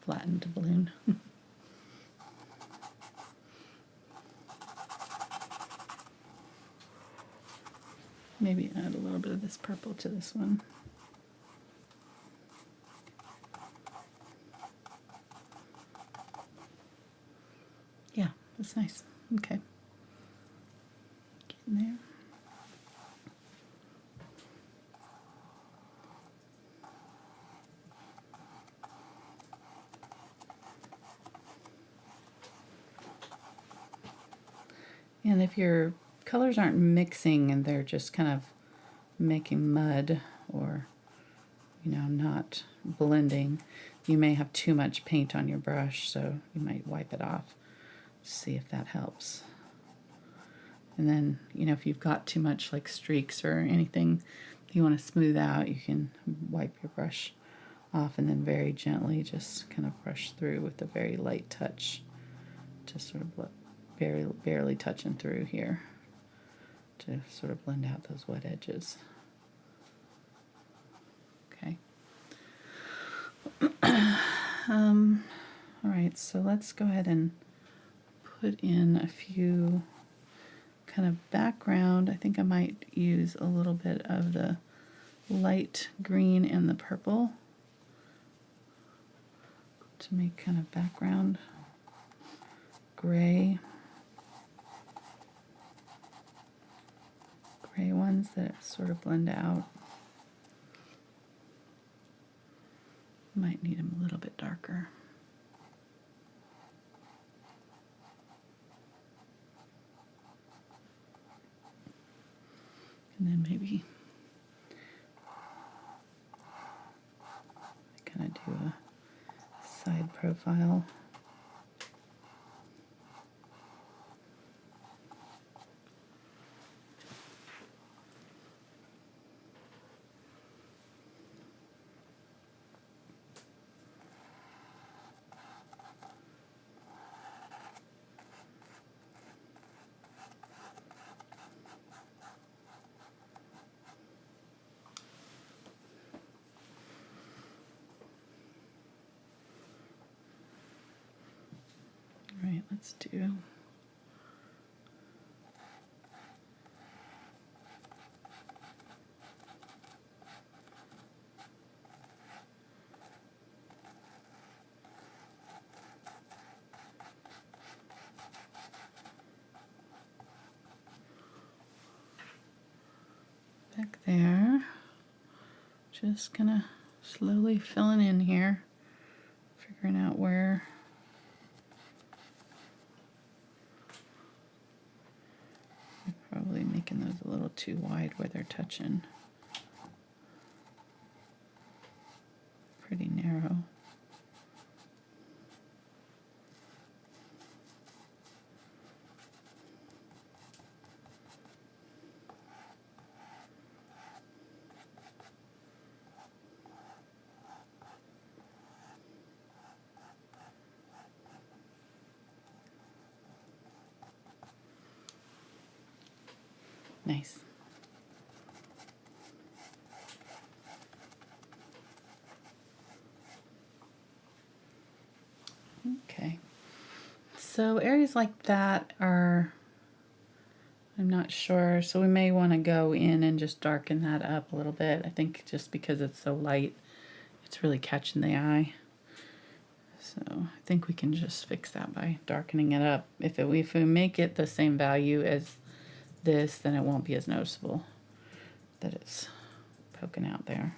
Flattened balloon. Maybe add a little bit of this purple to this one. Yeah, that's nice. Okay. Get in there. And if your colors aren't mixing and they're just kind of making mud or, you know, not blending, you may have too much paint on your brush, so you might wipe it off. See if that helps. And then, you know, if you've got too much like streaks or anything you want to smooth out, you can wipe your brush off and then very gently just kind of brush through with a very light touch, just sort of barely touching through here to sort of blend out those wet edges. Okay. All right, so let's go ahead and put in a few kind of background. I think I might use a little bit of the light green and the purple to make kind of background gray ones that sort of blend out. Might need them a little bit darker. And then maybe kind of do a side profile. Right, let's do back there. Just kind of slowly filling in here, figuring out where probably making those a little too wide where they're touching. Pretty narrow. Nice. Okay. So areas like that are, I'm not sure, so we may want to go in and just darken that up a little bit. I think just because it's so light, it's really catching the eye. So I think we can just fix that by darkening it up. If we make it the same value as this, then it won't be as noticeable that it's poking out there.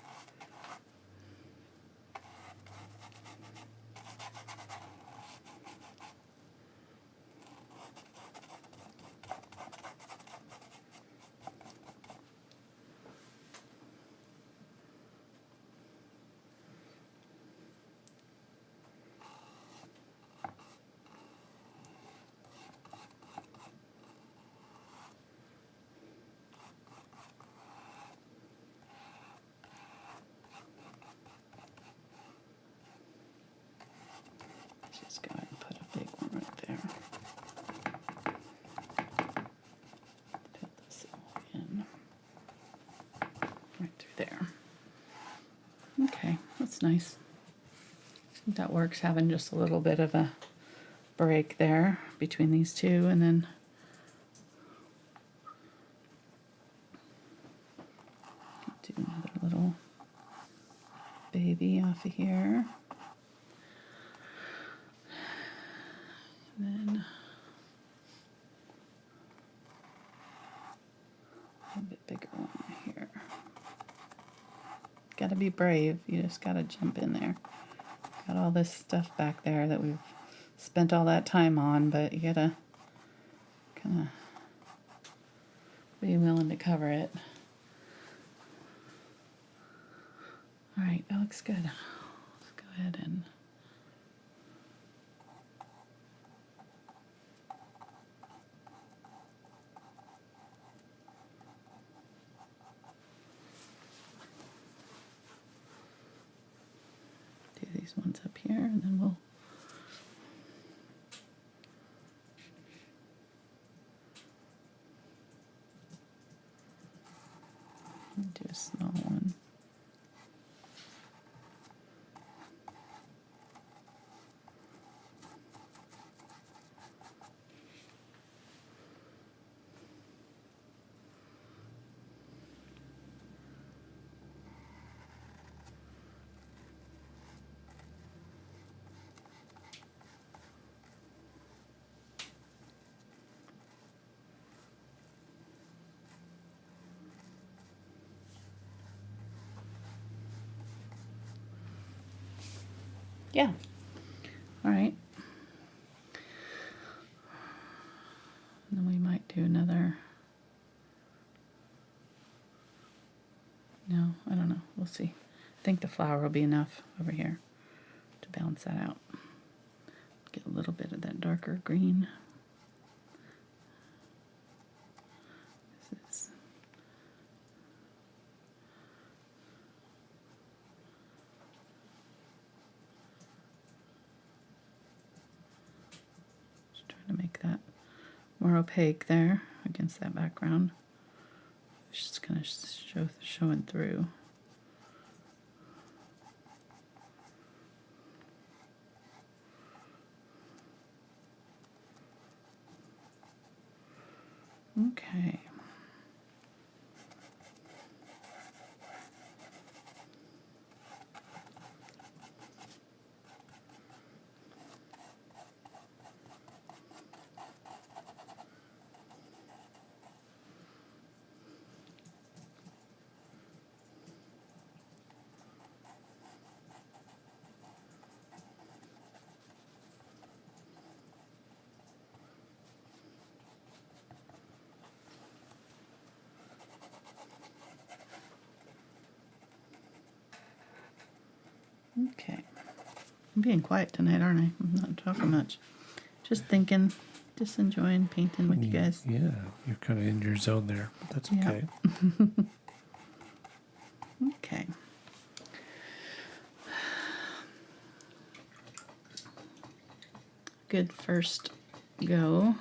nice. I think that works, having just a little bit of a break there between these two, and then do another little baby off of here. And then a bit bigger one here. Gotta be brave. You just gotta jump in there. Got all this stuff back there that we've spent all that time on, but you gotta kind of be willing to cover it. All right, that looks good. Let's go ahead and do these ones up here, and then we'll do a small one. Yeah. All right. And then we might do another. No, I don't know. We'll see. I think the flower will be enough over here to balance that out. Get a little bit of that darker green. This is just trying to make that more opaque there against that background. It's just kind of showing through. Okay. Okay. I'm being quiet tonight, aren't I? I'm not talking much. Just thinking, just enjoying painting with you guys. Yeah, you're kind of in your zone there, but that's Yeah. okay. Okay. Good first go.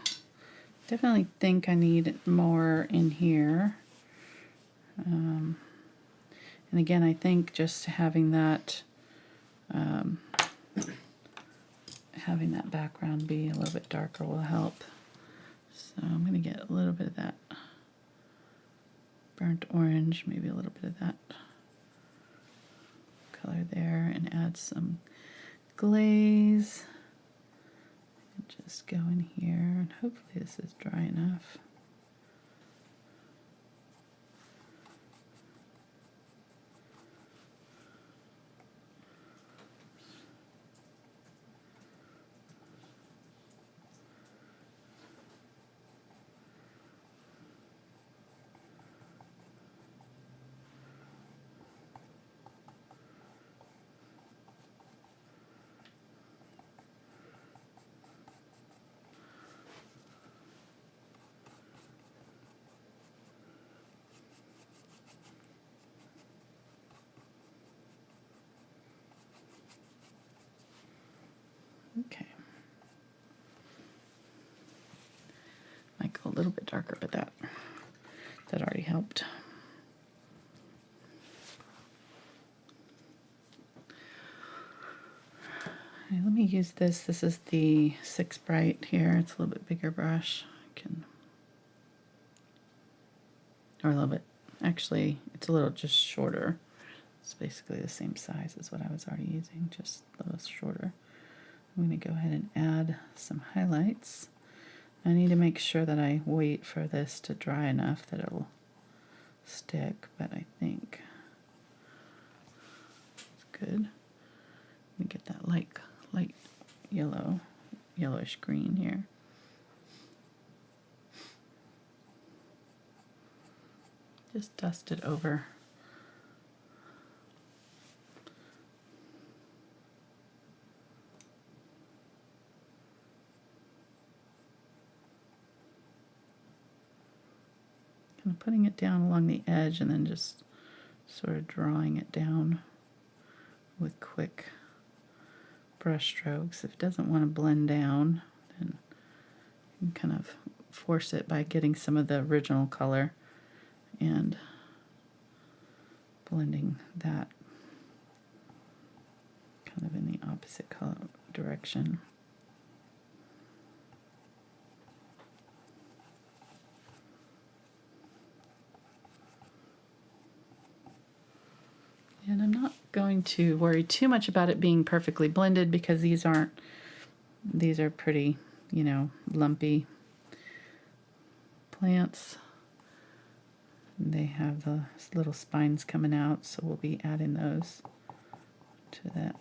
Definitely think I need more in here. And again, I think just having that background be a little bit darker will help. So I'm going to get a little bit of that burnt orange, maybe a little bit of that color there, and add some glaze. And just go in here, and hopefully this is dry enough. Okay. Might go a little bit darker, but that already helped. Okay, let me use this. This is the 6 Bright here. It's a little bit bigger brush. I can, or a little bit, actually, it's a little just shorter. It's basically the same size as what I was already using, just a little shorter. I'm going to go ahead and add some highlights. I need to make sure that I wait for this to dry enough that it'll stick, but I think it's good. Let me get that light yellow, yellowish green here. Just dust it over. Kind of putting it down along the edge and then just sort of drawing it down with quick brush strokes. If it doesn't want to blend down, then you can kind of force it by getting some of the original color and blending that kind of in the opposite color direction. And I'm not going to worry too much about it being perfectly blended because these are pretty, you know, lumpy plants. They have the little spines coming out, so we'll be adding those to that.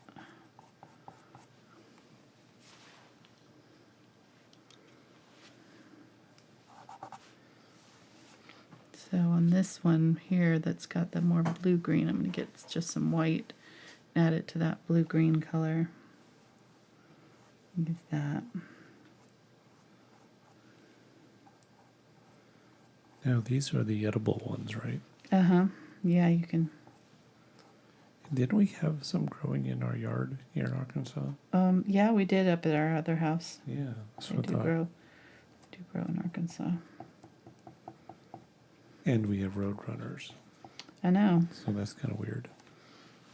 So on this one here that's got the more blue-green, I'm going to get just some white, add it to that blue-green color. Use that. Now these are the edible ones, right? Uh-huh. Yeah, you can. Didn't we have some growing in our yard here in Arkansas? Yeah, we did up at our other house. Yeah, that's They what I do thought. grow in Arkansas. And we have roadrunners, I know. so that's kind of weird.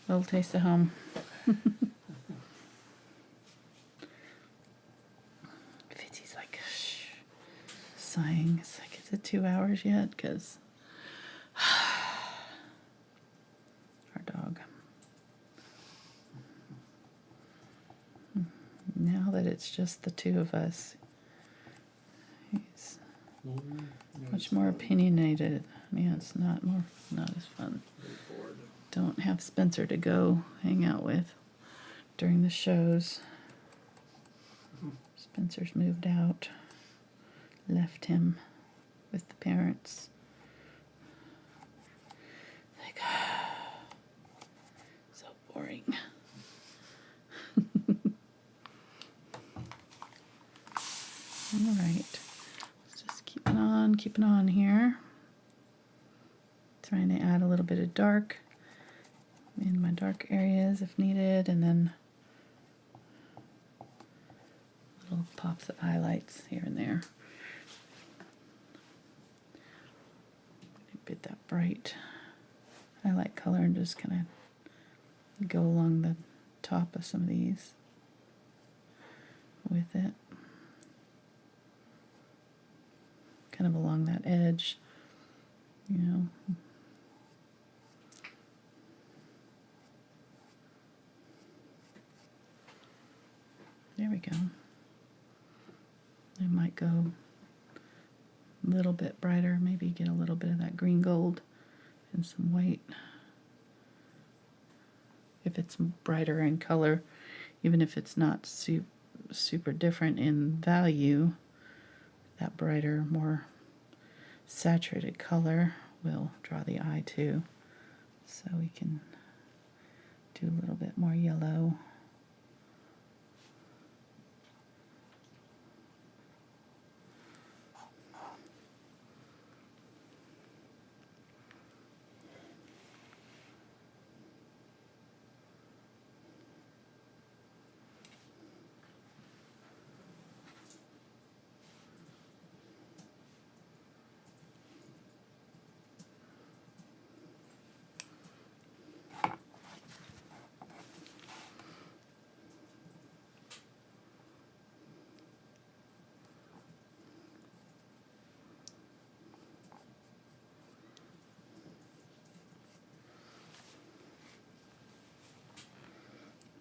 Little taste of home. Fitzy's like sighing. It's like, is it 2 hours yet? Because our dog. Now that it's just the two of us, he's much more opinionated. Yeah, it's not as fun. Don't have Spencer to go hang out with during the shows. Spencer's moved out, left him with the parents. Like, so boring. All right, let's just keeping on here. Trying to add a little bit of dark in my dark areas if needed, and then little pops of highlights here and there. Get that bright highlight color and just kind of go along the top of some of these with it. Kind of along that edge, you know. There we go. I might go a little bit brighter, maybe get a little bit of that green gold and some white. If it's brighter in color, even if it's not super different in value, that brighter, more saturated color will draw the eye too. So we can do a little bit more yellow.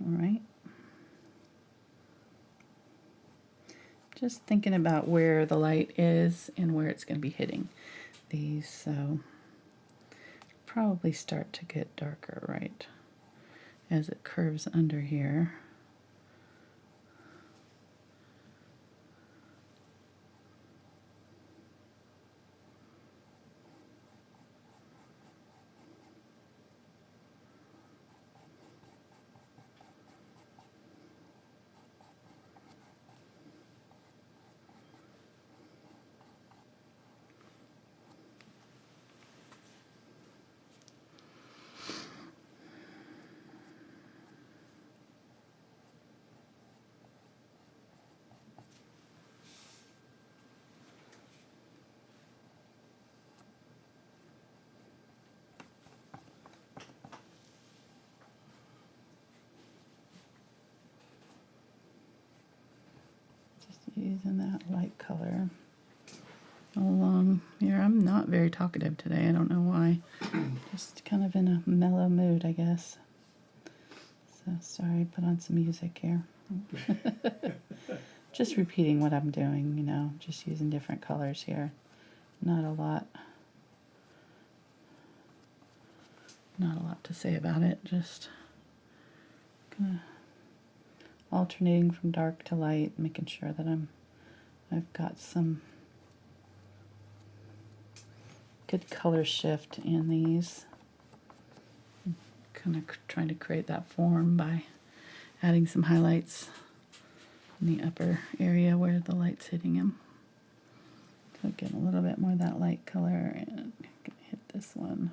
right. Just thinking about where the light is and where it's going to be hitting these, so probably start to get darker right as it curves under here. Using that light color along here. I'm not very talkative today. I don't know why. Just kind of in a mellow mood, I guess. So sorry, put on some music here. Just repeating what I'm doing, you know, just using different colors here. Not a lot to say about it. Just kind of alternating from dark to light, making sure that I've got some good color shift in these. Kind of trying to create that form by adding some highlights in the upper area where the light's hitting them. So get a little bit more of that light color and hit this one.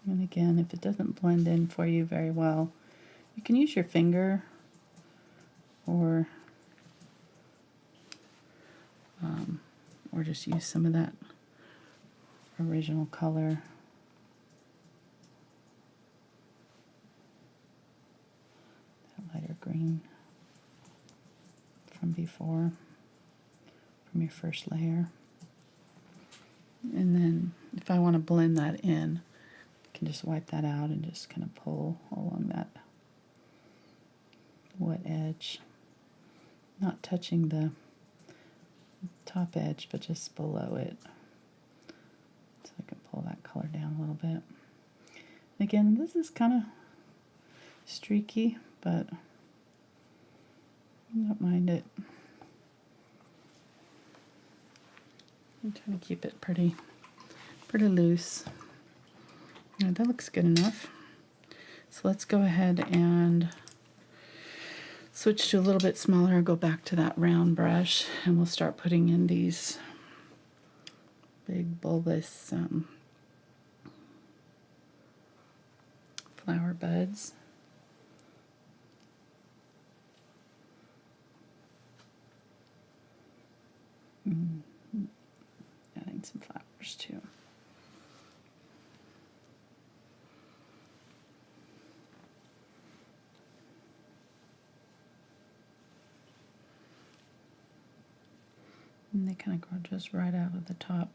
And again, if it doesn't blend in for you very well, you can use your finger or just use some of that original color. That lighter green from before, from your first layer. And then if I want to blend that in, I can just wipe that out and just kind of pull along that wet edge, not touching the top edge, but just below it. So I can pull that color down a little bit. Again, this is kind of streaky, but I don't mind it. I'm trying to keep it pretty loose. Yeah, that looks good enough. So let's go ahead and switch to a little bit smaller, go back to that round brush, and we'll start putting in these big bulbous flower buds. Adding some flowers too. And they kind of grow just right out of the top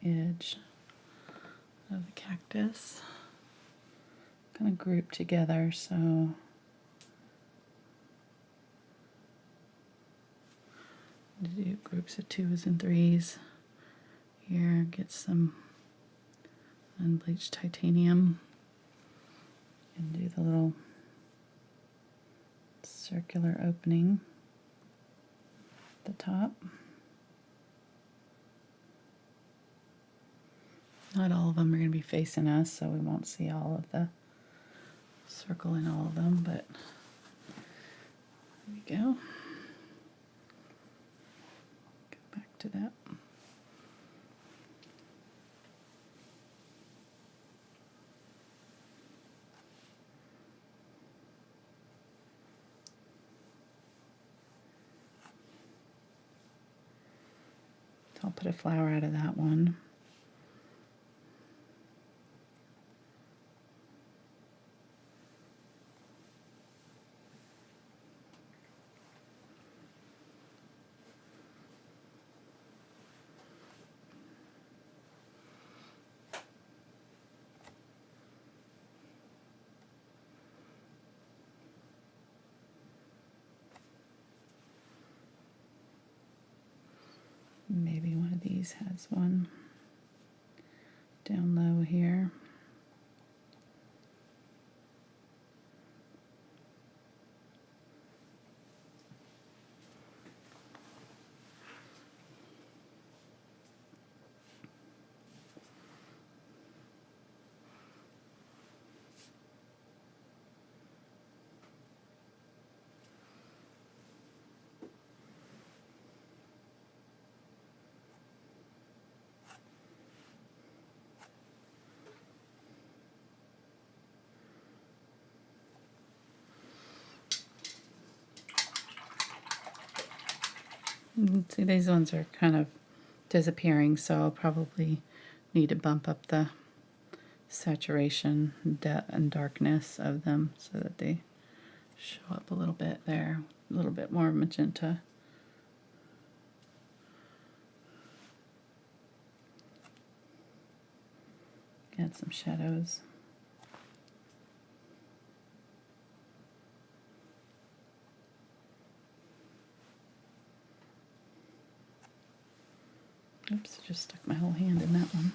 edge of the cactus. Kind of grouped together, so do groups of 2s and 3s. Here, get some unbleached titanium and do the little circular opening at the top. Not all of them are going to be facing us, so we won't see all of the circle in all of them, but there we go. Go back to that. I'll put a flower out of that one. Maybe one of these has one down low here. See, these ones are kind of disappearing, so I'll probably need to bump up the saturation and darkness of them so that they show up a little bit there, a little bit more magenta. Add some shadows. Oops, I just stuck my whole hand in that one.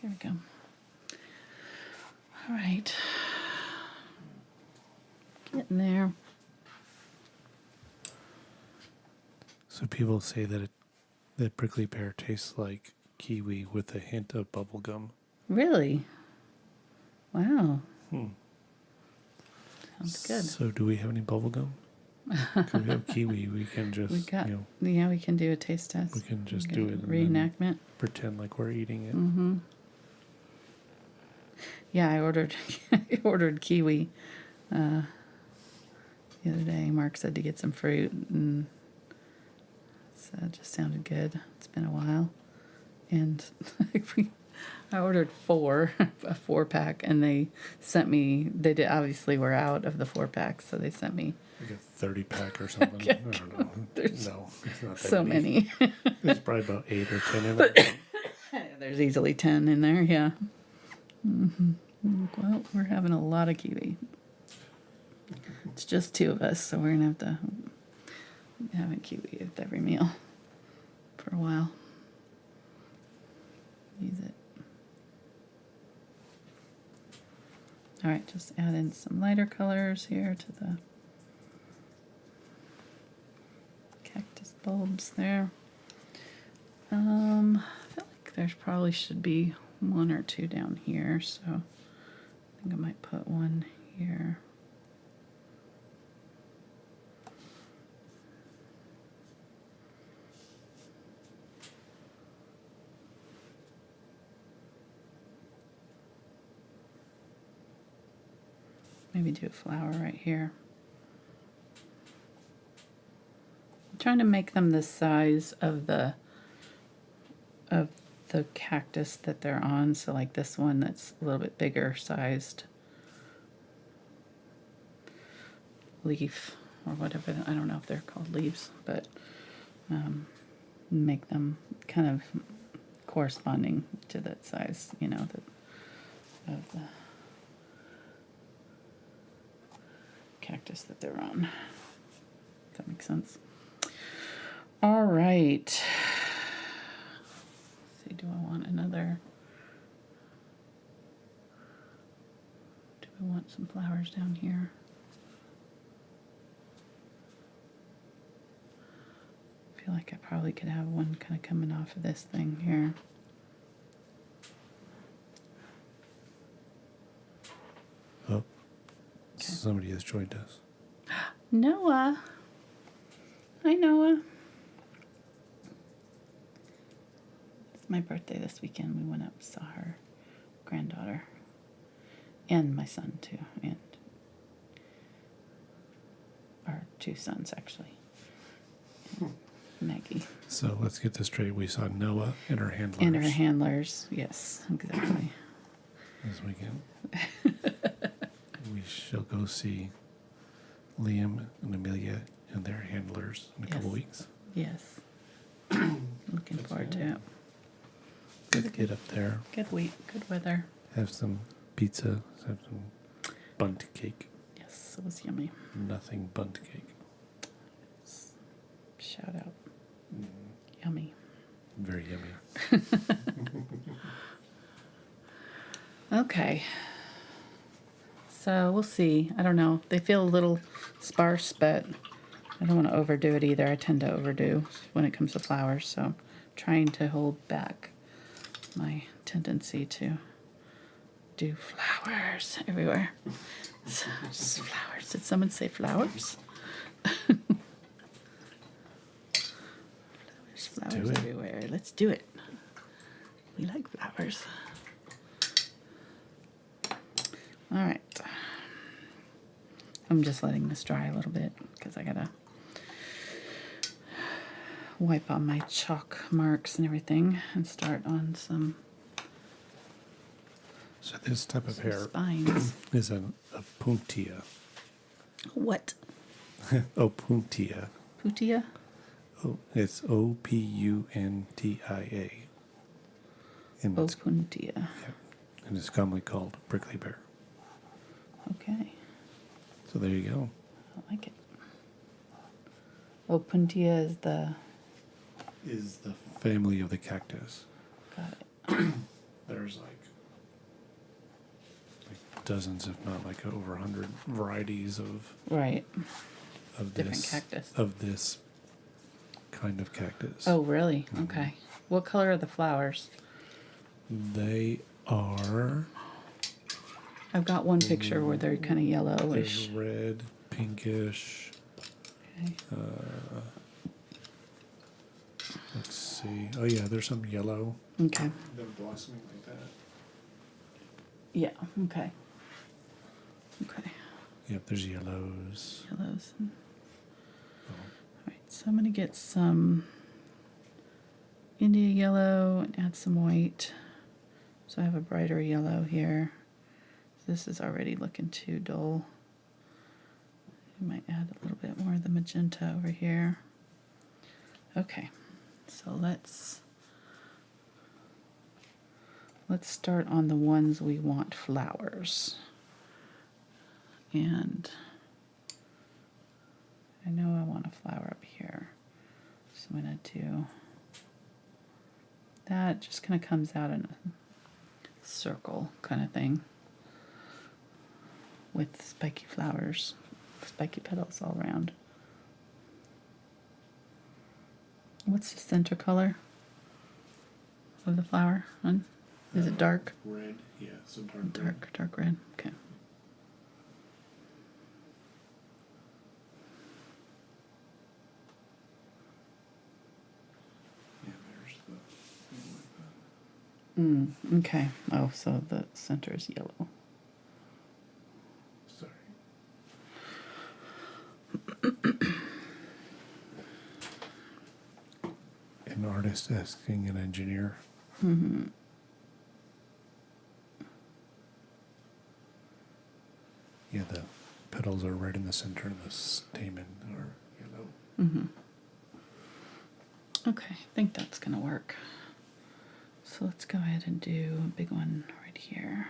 Here we go. All right. Getting there. So people say that that prickly pear tastes like kiwi with a hint of bubble gum. Really? Wow. Hmm. Sounds good. So do we have any bubble gum? Because we have kiwi, we can just, We got, you know, yeah, we can do a taste test. we can just We do can it and then reenactment. pretend like we're eating it. Mm-hmm. Yeah, I ordered I ordered kiwi the other day. Mark said to get some fruit, and so it just sounded good. It's been a while, and I ordered a 4-pack, and they sent me. They did obviously were out of the 4-pack, so they sent me Like a 30-pack or something. I don't know. There's No, it's not that so many. There's probably about 8 or 10 in it. There's easily 10 in there. Yeah. Mm-hmm. Well, we're having a lot of kiwi. It's just 2 of us, so we're gonna have to have a kiwi with every meal for a while. Use it. All right, just add in some lighter colors here to the cactus bulbs there. I feel like there's probably should be 1 or 2 down here, so I think I might put one here. Maybe do a flower right here. I'm trying to make them the size of the cactus that they're on. So like this one that's a little bit bigger sized leaf or whatever. I don't know if they're called leaves, but make them kind of corresponding to that size, you know, of the cactus that they're on. Does that make sense? All right. Let's see, do I want another? Do we want some flowers down here? I feel like I probably could have one kind of coming off of this thing here. Oh, somebody has joined us. Noah. Hi, Noah. It's my birthday this weekend. We went up, saw her granddaughter. And my son, too. And our 2 sons, actually. And Maggie. So let's get this straight. We saw Noah and her handlers. And her handlers. Yes, exactly. This weekend. We shall go see Liam and Amelia and their handlers in a couple weeks. Yes. Looking forward to it. Good get up there. Good week. Good weather. Have some pizza. Have some bundt cake. Yes, it was yummy. Nothing bundt cake. shout out. Yummy. Very yummy. Okay. So we'll see. I don't know. They feel a little sparse, but I don't want to overdo it either. I tend to overdo when it comes to flowers, so I'm trying to hold back my tendency to do flowers everywhere. So, just flowers. Did someone say flowers? Flowers everywhere. Let's do it. We like flowers. All right. I'm just letting this dry a little bit because I gotta wipe on my chalk marks and everything and start on some So this type of hair spines. is a puntia. What? Opuntia. Putia? Oh, it's Opuntia. And it's, Opuntia. yeah, and it's commonly called prickly pear. Okay. So there you go. I like it. Opuntia is the family of the cactus. got it. There's like dozens, if not like over 100 varieties of Right. this Different cactus. of this kind of cactus. Oh, really? Okay. What color are the flowers? They are I've got one picture where they're kind of yellowish. they're red, pinkish. Okay. Let's see. Oh yeah, there's some yellow. Okay. They're blossoming like that. Yeah. Okay. Okay. Yep, there's yellows. Yellows. All right. So I'm gonna get some India yellow and add some white. So I have a brighter yellow here. This is already looking too dull. I might add a little bit more of the magenta over here. Okay. So let's start on the ones we want flowers. And I know I want a flower up here. So I'm going to do that. Just kind of comes out in a circle kind of thing with spiky flowers, spiky petals all around. What's the center color of the flower? Is it dark? Red, yeah, some dark red. Dark red. Okay. Yeah, there's the Okay. Oh, so the center is yellow. sorry. An artist asking an engineer. Mm-hmm. Yeah, the petals are red in the center and the stamen are yellow. Mm-hmm. Okay, I think that's gonna work. So let's go ahead and do a big one right here.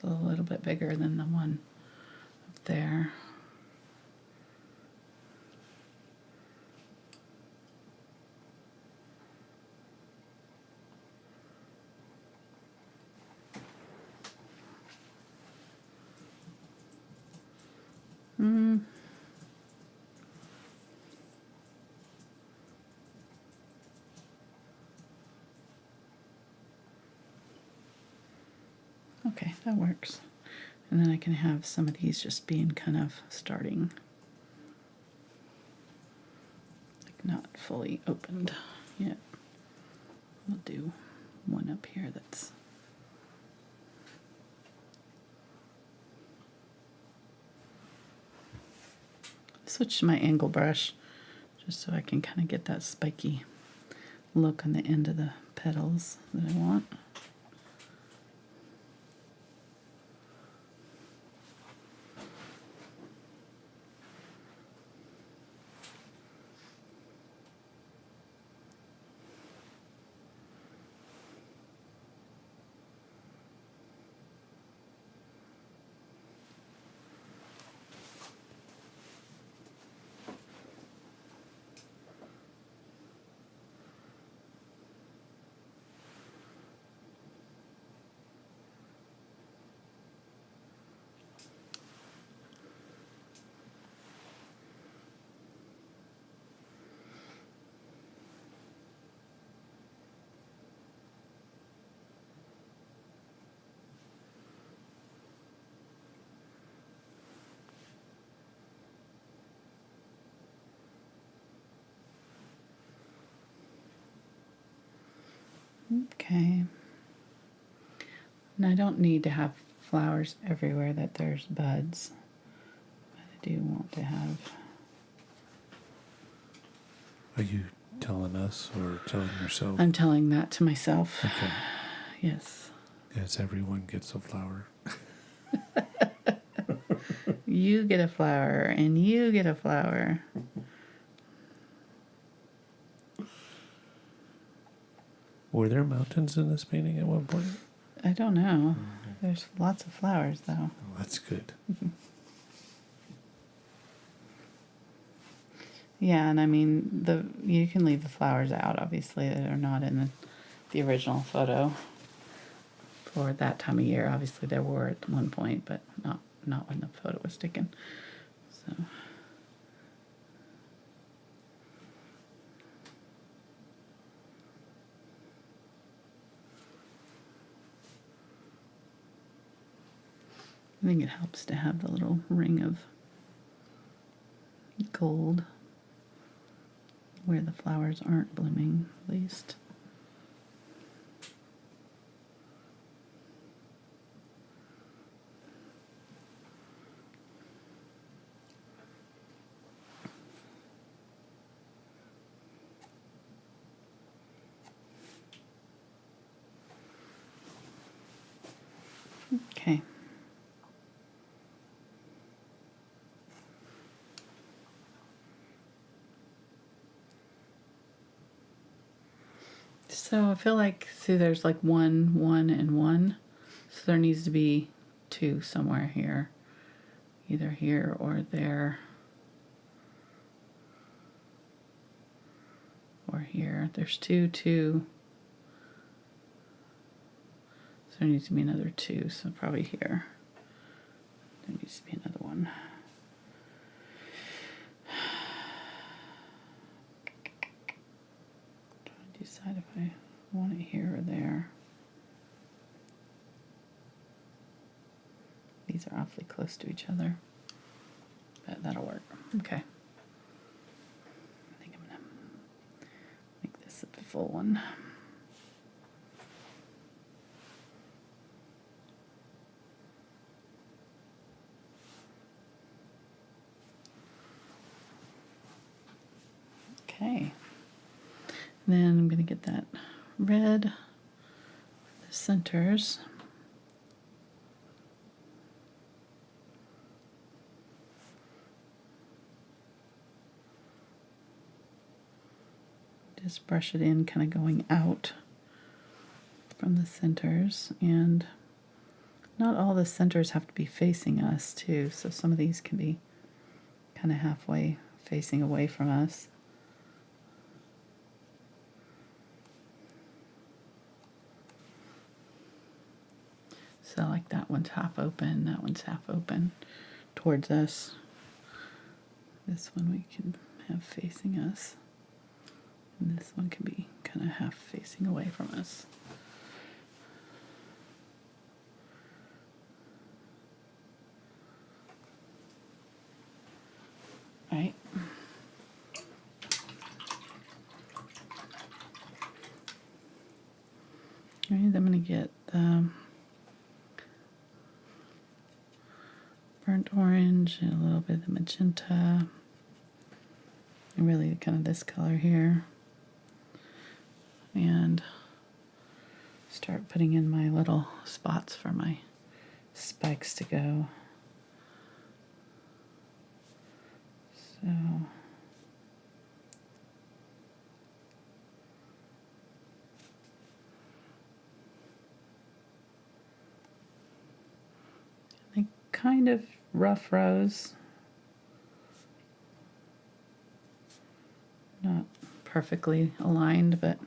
A little bit bigger than the one up there. Okay, that works. And then I can have some of these just being kind of starting, like not fully opened yet. We'll do one up here that's switch to my angle brush just so I can kind of get that spiky look on the end of the petals that I want. Okay. And I don't need to have flowers everywhere that there's buds. But I do want to have... Are you telling us or telling yourself? I'm telling that to myself. Okay. Yes. Yes, everyone gets a flower. You get a flower, and you get a flower. Were there mountains in this painting at one point? I don't know. There's lots of flowers, though. Oh, that's good. Yeah, and I mean, you can leave the flowers out, obviously, that are not in the original photo for that time of year. Obviously, there were at one point, but not when the photo was taken. So... I think it helps to have the little ring of gold where the flowers aren't blooming, at least. Okay. So I feel like, see, there's like 1, 1, and 1. So there needs to be 2 somewhere here. Either here or there. Or here. There's 2, 2. So there needs to be another 2. So probably here. There needs to be another one. Trying to decide if I want it here or there. These are awfully close to each other, but that'll work. Okay. I think I'm gonna make this a full one. Okay. Then I'm gonna get that red for the centers. Just brush it in, kind of going out from the centers. And not all the centers have to be facing us, too. So some of these can be kind of halfway facing away from us. So like that one's half open, that one's half open towards us. This one we can have facing us. And this one can be kind of half facing away from us. Right. All right, I'm going to get the burnt orange and a little bit of the magenta. And really kind of this color here. And start putting in my little spots for my spikes to go. So they kind of rough rows. Not perfectly aligned, but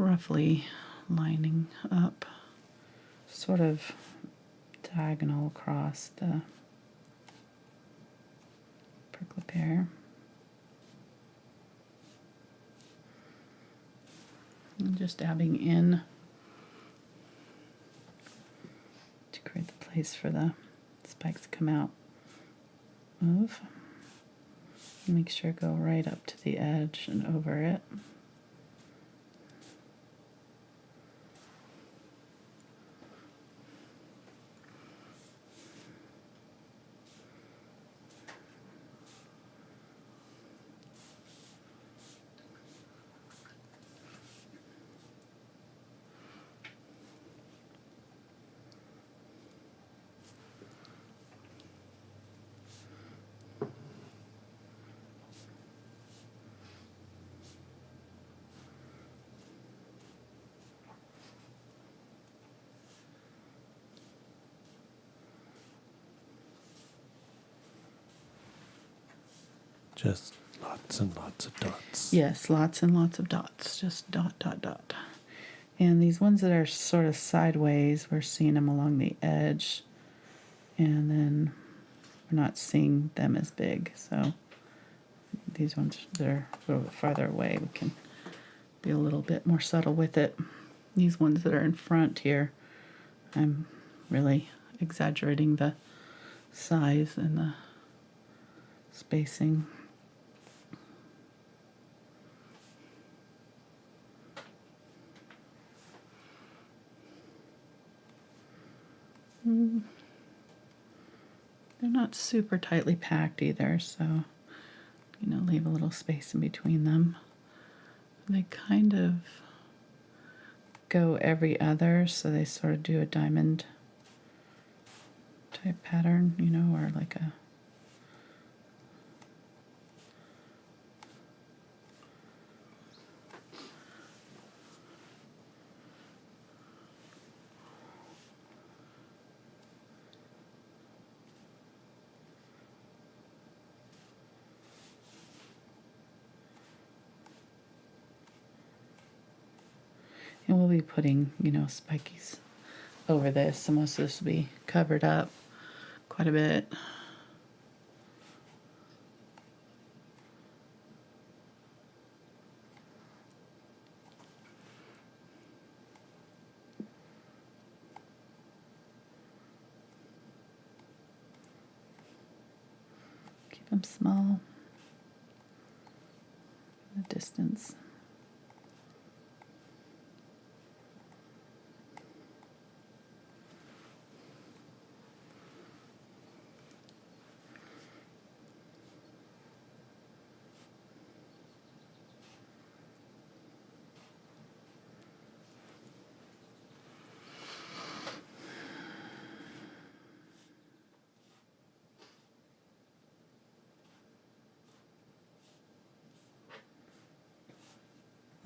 roughly lining up, sort of diagonal across the prickly pear. And just dabbing in to create the place for the spikes to come out of. Make sure I go right up to the edge and over it. Just lots and lots of dots. Yes, lots and lots of dots. Just dot, dot, dot. And these ones that are sort of sideways, we're seeing them along the edge. And then we're not seeing them as big. So these ones that are a little bit farther away, we can be a little bit more subtle with it. These ones that are in front here, I'm really exaggerating the size and the spacing. They're not super tightly packed either, so, you know, leave a little space in between them. They kind of go every other, so they sort of do a diamond type pattern, you know, or like a and we'll be putting, you know, spikies over this, so most of this will be covered up quite a bit. Keep them small, the distance.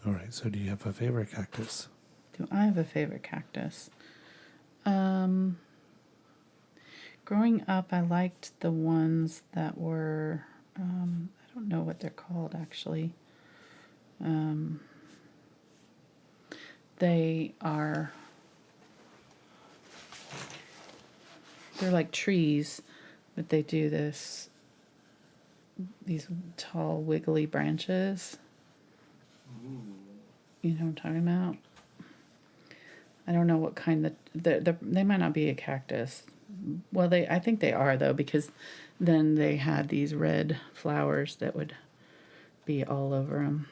All right, so do you have a favorite cactus? Do I have a favorite cactus? Growing up, I liked the ones that were, I don't know what they're called actually. They're like trees, but they do these tall wiggly branches. You know what I'm talking about? I don't know what kind they might not be a cactus. Well, I think they are though, because then they had these red flowers that would be all over them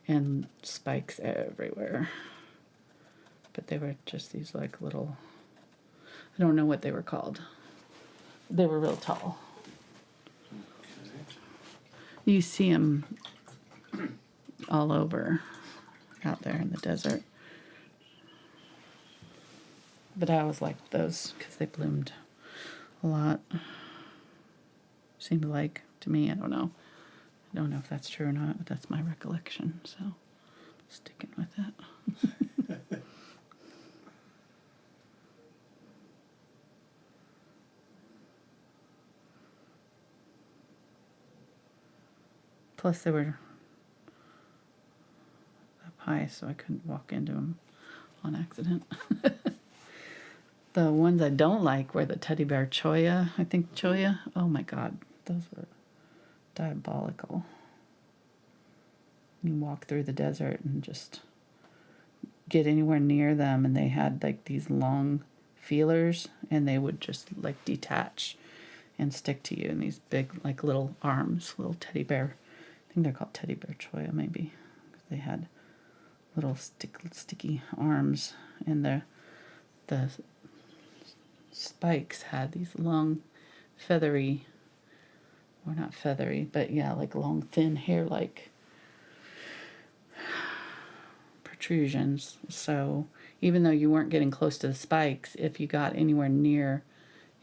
and spikes everywhere. But they were just these like little, I don't know what they were called. They were real tall. You see them all over out there in the desert. But I always liked those because they bloomed a lot. Seemed like to me, I don't know. I don't know if that's true or not, but that's my recollection. So sticking with it. Plus they were up high, so I couldn't walk into them on accident. The ones I don't like were the teddy bear cholla. I think cholla. Oh my god, those were diabolical. You walk through the desert and just get anywhere near them, and they had like these long feelers, and they would just like detach and stick to you in these big like little arms, little teddy bear. I think they're called teddy bear cholla maybe. They had little sticky arms, and the spikes had these long feathery, or not feathery, but yeah, like long thin hair like protrusions. So even though you weren't getting close to the spikes, if you got anywhere near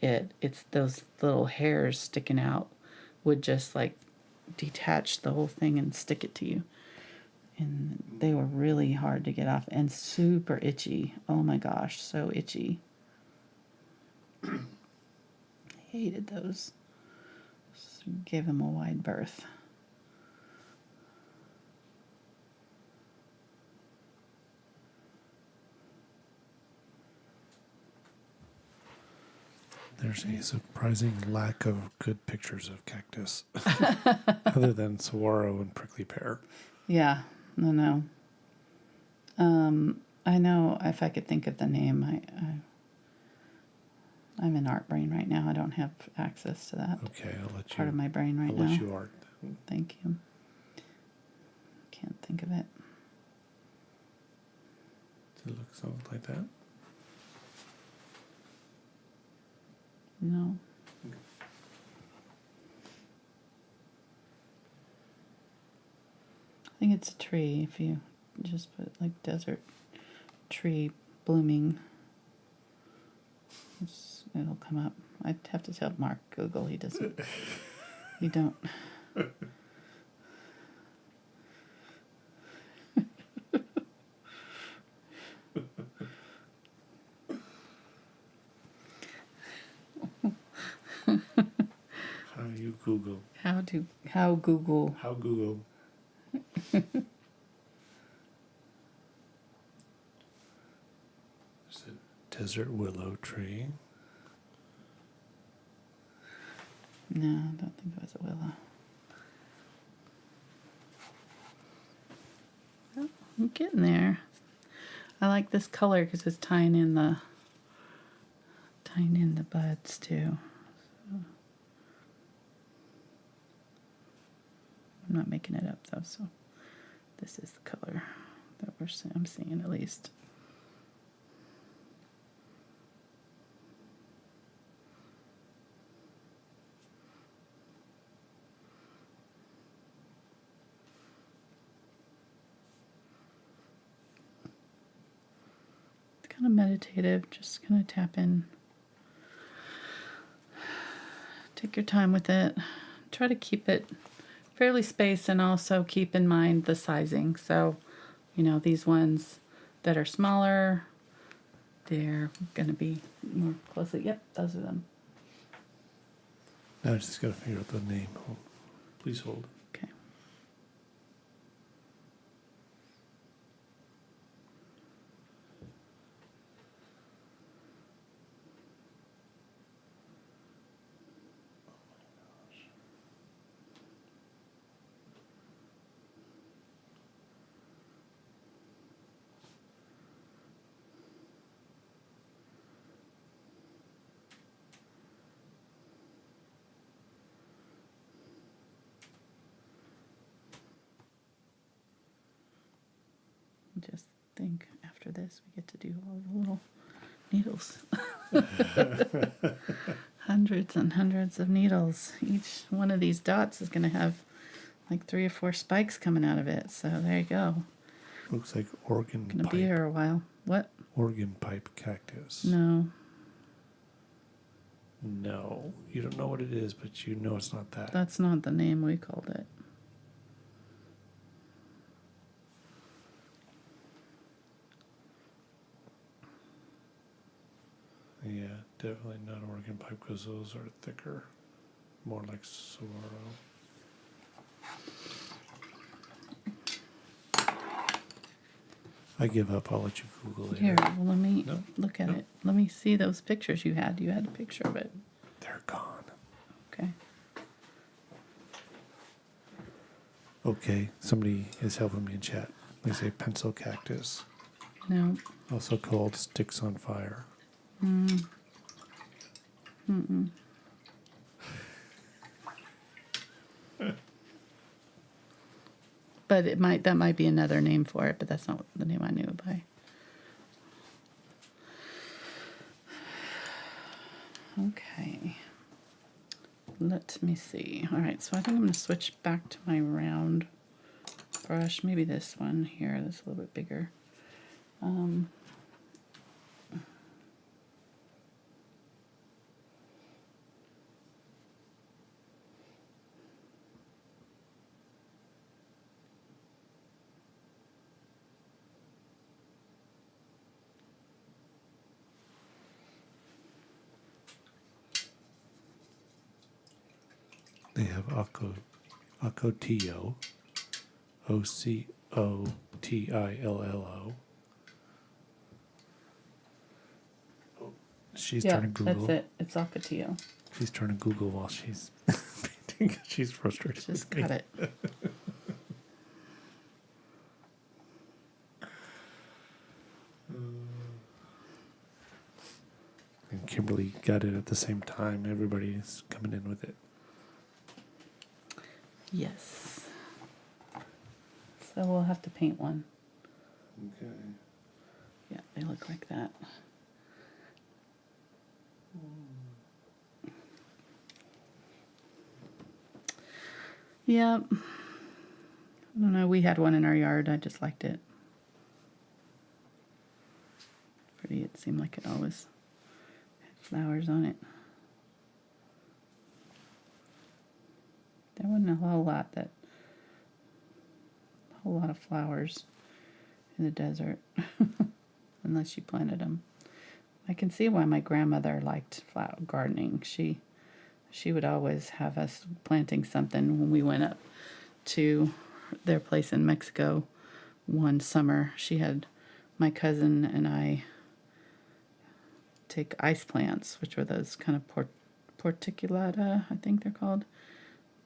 it, it's those little hairs sticking out would just like detach the whole thing and stick it to you. And they were really hard to get off and super itchy. Oh my gosh, so itchy. I hated those. Gave him a wide berth. There's a surprising lack of good pictures of cactus, other than saguaro and prickly pear. Yeah, no. I know if I could think of the name. I'm in art brain right now. I don't have access to that Okay, I'll let you. part of my brain right I'll now. let you art then. Thank you. Can't think of it. Does it look something like that? No. I think it's a tree. If you just put like desert tree blooming, it'll come up. I'd have to tell Mark Google. He doesn't. You don't. How you Google? How Google? How Google? There's a desert willow tree. No, I don't think it was a willow. Well, I'm getting there. I like this color because it's tying in the buds too. So, I'm not making it up though, so this is the color that I'm seeing at least. It's kind of meditative, just kind of tap in. Take your time with it. Try to keep it fairly spaced and also keep in mind the sizing. So, you know, these ones that are smaller, they're going to be more closely. Yep, those are them. Now I just got to figure out the name. Please hold. Okay. Just think after this we get to do all the little needles. Hundreds and hundreds of needles. Each one of these dots is going to have like 3 or 4 spikes coming out of it. So there you go. Looks like organ Going to pipe. be here a while. What? Organ pipe cactus. No. No, you don't know what it is, but you know it's not that. That's not the name we called it. Yeah, definitely not organ pipe because those are thicker, more like saguaro. I give up. I'll let you Google it. Here, well, let me No, look at no. it. Let me see those pictures you had. You had a picture of it. They're gone. Okay. Okay, somebody is helping me in chat. They say pencil cactus, No. also called sticks on fire. But that might be another name for it, but that's not the name I knew it by. Okay. Let me see. All right, so I think I'm going to switch back to my round brush. Maybe this one here, that's a little bit bigger. They have Ocotillo, Ocotillo. She's Yeah, trying to Google. that's it. It's Ocotillo. She's trying to Google while she's painting. She's frustrated. Just with me. got it. And Kimberly got it at the same time. Everybody's coming in with it. Yes. So we'll have to paint one. Okay. Yeah, they look like that. Yep. I don't know. We had one in our yard. I just liked it. Pretty. It seemed like it always had flowers on it. There wasn't a whole lot of flowers in the desert, unless you planted them. I can see why my grandmother liked flower gardening. She would always have us planting something when we went up to their place in Mexico one summer. She had my cousin and I take ice plants, which were those kind of porticulata, I think they're called,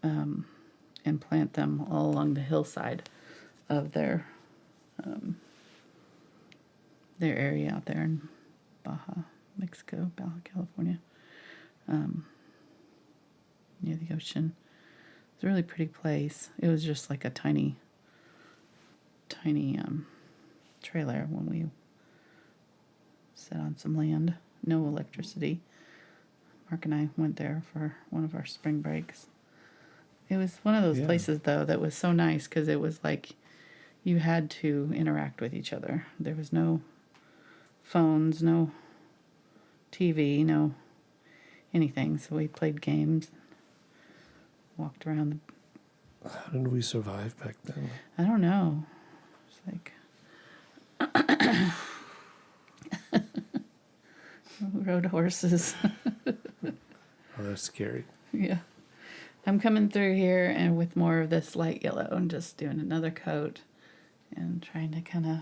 and plant them all along the hillside of their area out there in Baja, Mexico, Baja California, near the ocean. It's a really pretty place. It was just like a tiny trailer when we sat on some land. No electricity. Mark and I went there for one of our spring breaks. It was one of those places, though, that was so nice because it was like you had to interact with each other. There was no phones, no TV, no anything. So we played games, walked around. How did we survive back then? I don't know. It's like rode horses. Oh, that's scary. Yeah. I'm coming through here and with more of this light yellow and just doing another coat and trying to kind of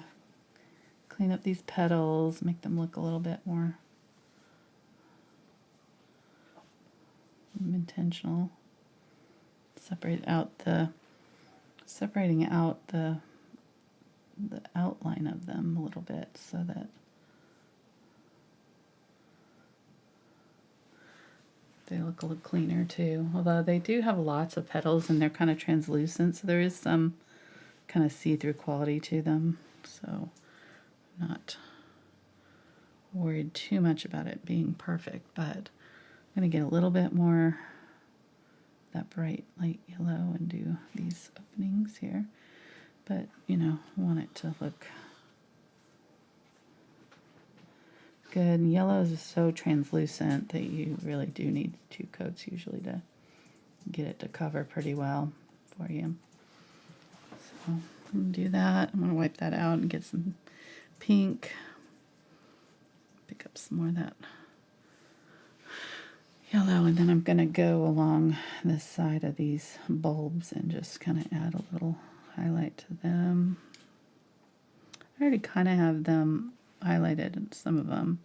clean up these petals, make them look a little bit more intentional. Separating out the outline of them a little bit so that they look a little cleaner too. Although they do have lots of petals and they're kind of translucent, so there is some kind of see-through quality to them. So not worried too much about it being perfect, but I'm going to get a little bit more that bright light yellow and do these openings here. But, you know, I want it to look good. And yellow is so translucent that you really do need 2 coats usually to get it to cover pretty well for you. So I'm going to do that. I'm going to wipe that out and get some pink. Pick up some more of that yellow, and then I'm going to go along this side of these bulbs and just kind of add a little highlight to them. I already kind of have them highlighted in some of them,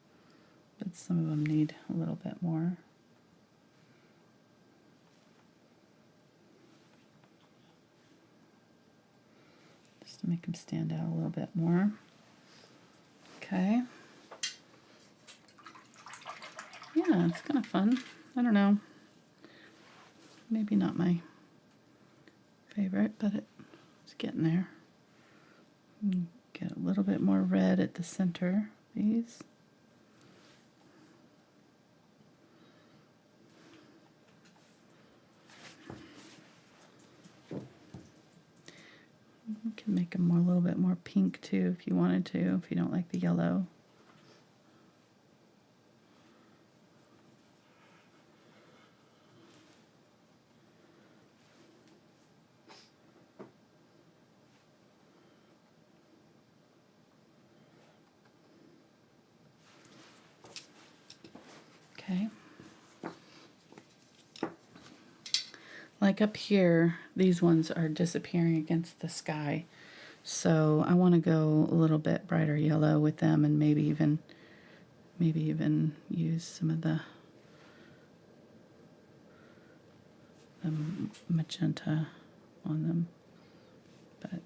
but some of them need a little bit more. Just to make them stand out a little bit more. Okay. Yeah, it's kind of fun. I don't know. Maybe not my favorite, but it's getting there. Get a little bit more red at the center of these. You can make them a little bit more pink too if you wanted to, if you don't like the yellow. like up here, these ones are disappearing against the sky. So I want to go a little bit brighter yellow with them, and maybe even use some of the magenta on them. But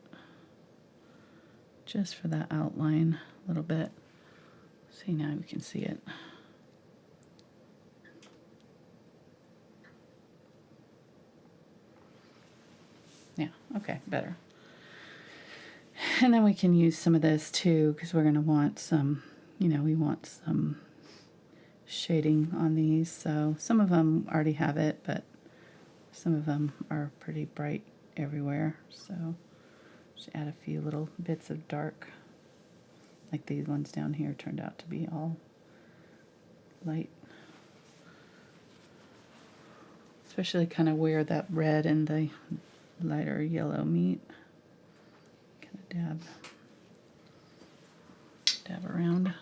just for that outline a little bit. See, now we can see it. Yeah, okay, better. And then we can use some of this too, because we're going to want some, you know, we want some shading on these. So some of them already have it, but some of them are pretty bright everywhere. So just add a few little bits of dark. Like these ones down here turned out to be all light. Especially kind of where that red and the lighter yellow meet. Kind of dab around.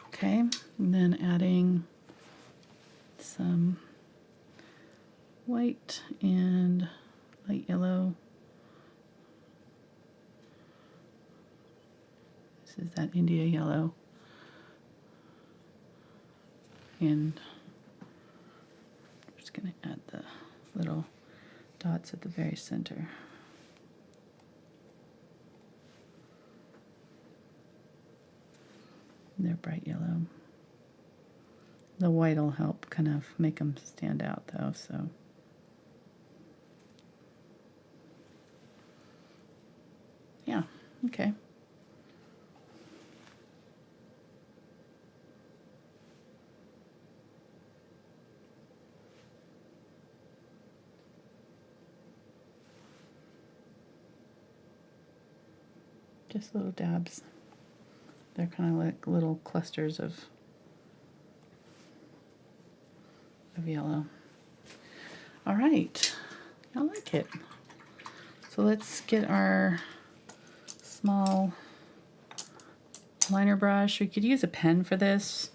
Okay, and then adding some white and light yellow. This is that India yellow. And I'm just going to add the little dots at the very center. They're bright yellow. The white will help kind of make them stand out though, so. Yeah, okay. Just little dabs. They're kind of like little clusters of yellow. All right, I like it. So let's get our small liner brush. We could use a pen for this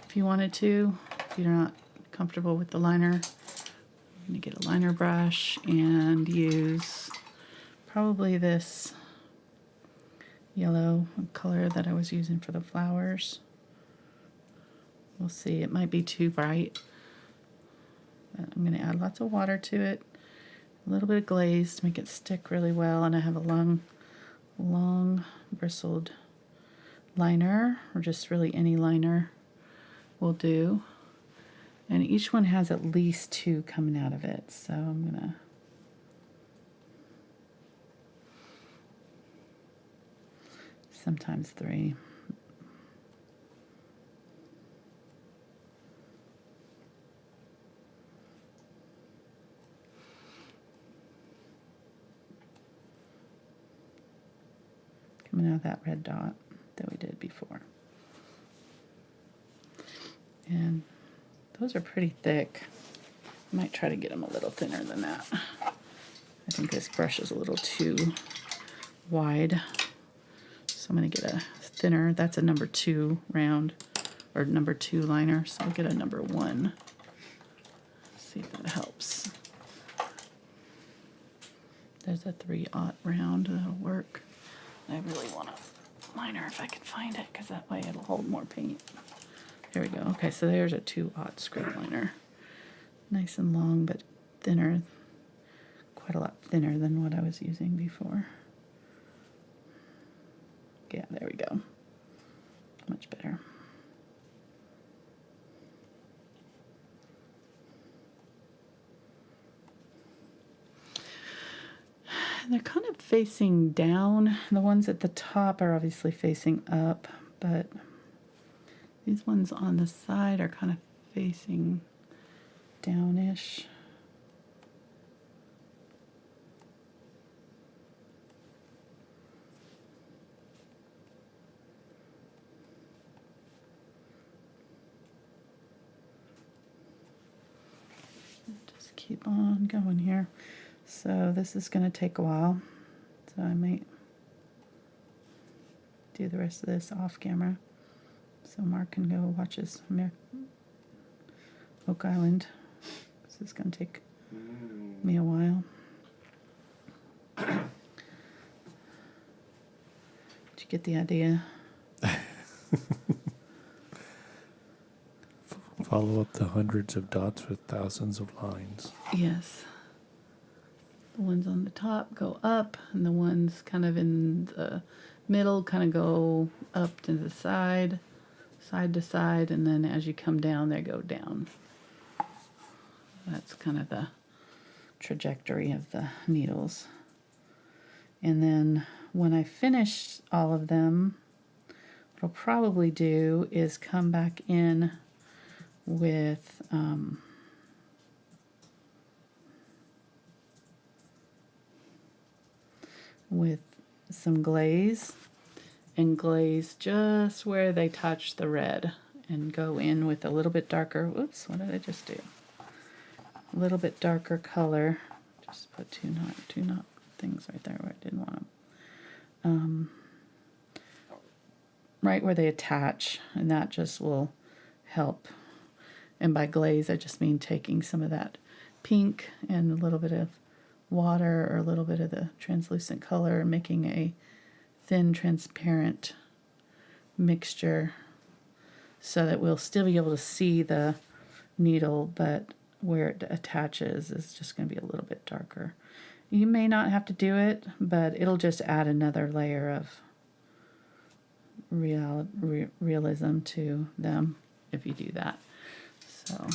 if you wanted to, if you're not comfortable with the liner. I'm gonna get a liner brush and use probably this yellow color that I was using for the flowers. We'll see, it might be too bright. But I'm going to add lots of water to it, a little bit of glaze to make it stick really well, and I have a long bristled liner, or just really any liner will do. And each one has at least 2 coming out of it, so I'm going to sometimes 3. Coming out of that red dot that we did before. And those are pretty thick. I might try to get them a little thinner than that. I think this brush is a little too wide. So I'm going to get a thinner. That's a number 2 round, or number 2 liner. So I'll get a number 1. See if that helps. There's a 3/0 round. That'll work. I really want a liner if I can find it, because that way it'll hold more paint. There we go. Okay, so there's a 2/0 script liner. Nice and long, but thinner. Quite a lot thinner than what I was using before. Yeah, there we go. Much better. They're kind of facing down. The ones at the top are obviously facing up, but these ones on the side are kind of facing downish. Just keep on going here. So this is going to take a while, so I might do the rest of this off camera so Mark can go watch his Oak Island This is going to take me a while. Did you get the idea? Follow up the hundreds of dots with thousands of lines. Yes. The ones on the top go up, and the ones kind of in the middle kind of go up to the side to side, and then as you come down, they go down. That's kind of the trajectory of the needles. And then when I finish all of them, what I'll probably do is come back in with some glaze, and glaze just where they touch the red, and go in with a little bit darker, whoops, what did I just do? A little bit darker color. Just put two knot things right there where I didn't want them. Right where they attach, and that just will help. And by glaze, I just mean taking some of that pink and a little bit of water or a little bit of the translucent color and making a thin, transparent mixture so that we'll still be able to see the needle, but where it attaches is just going to be a little bit darker. You may not have to do it, but it'll just add another layer of realism to them if you do that. So,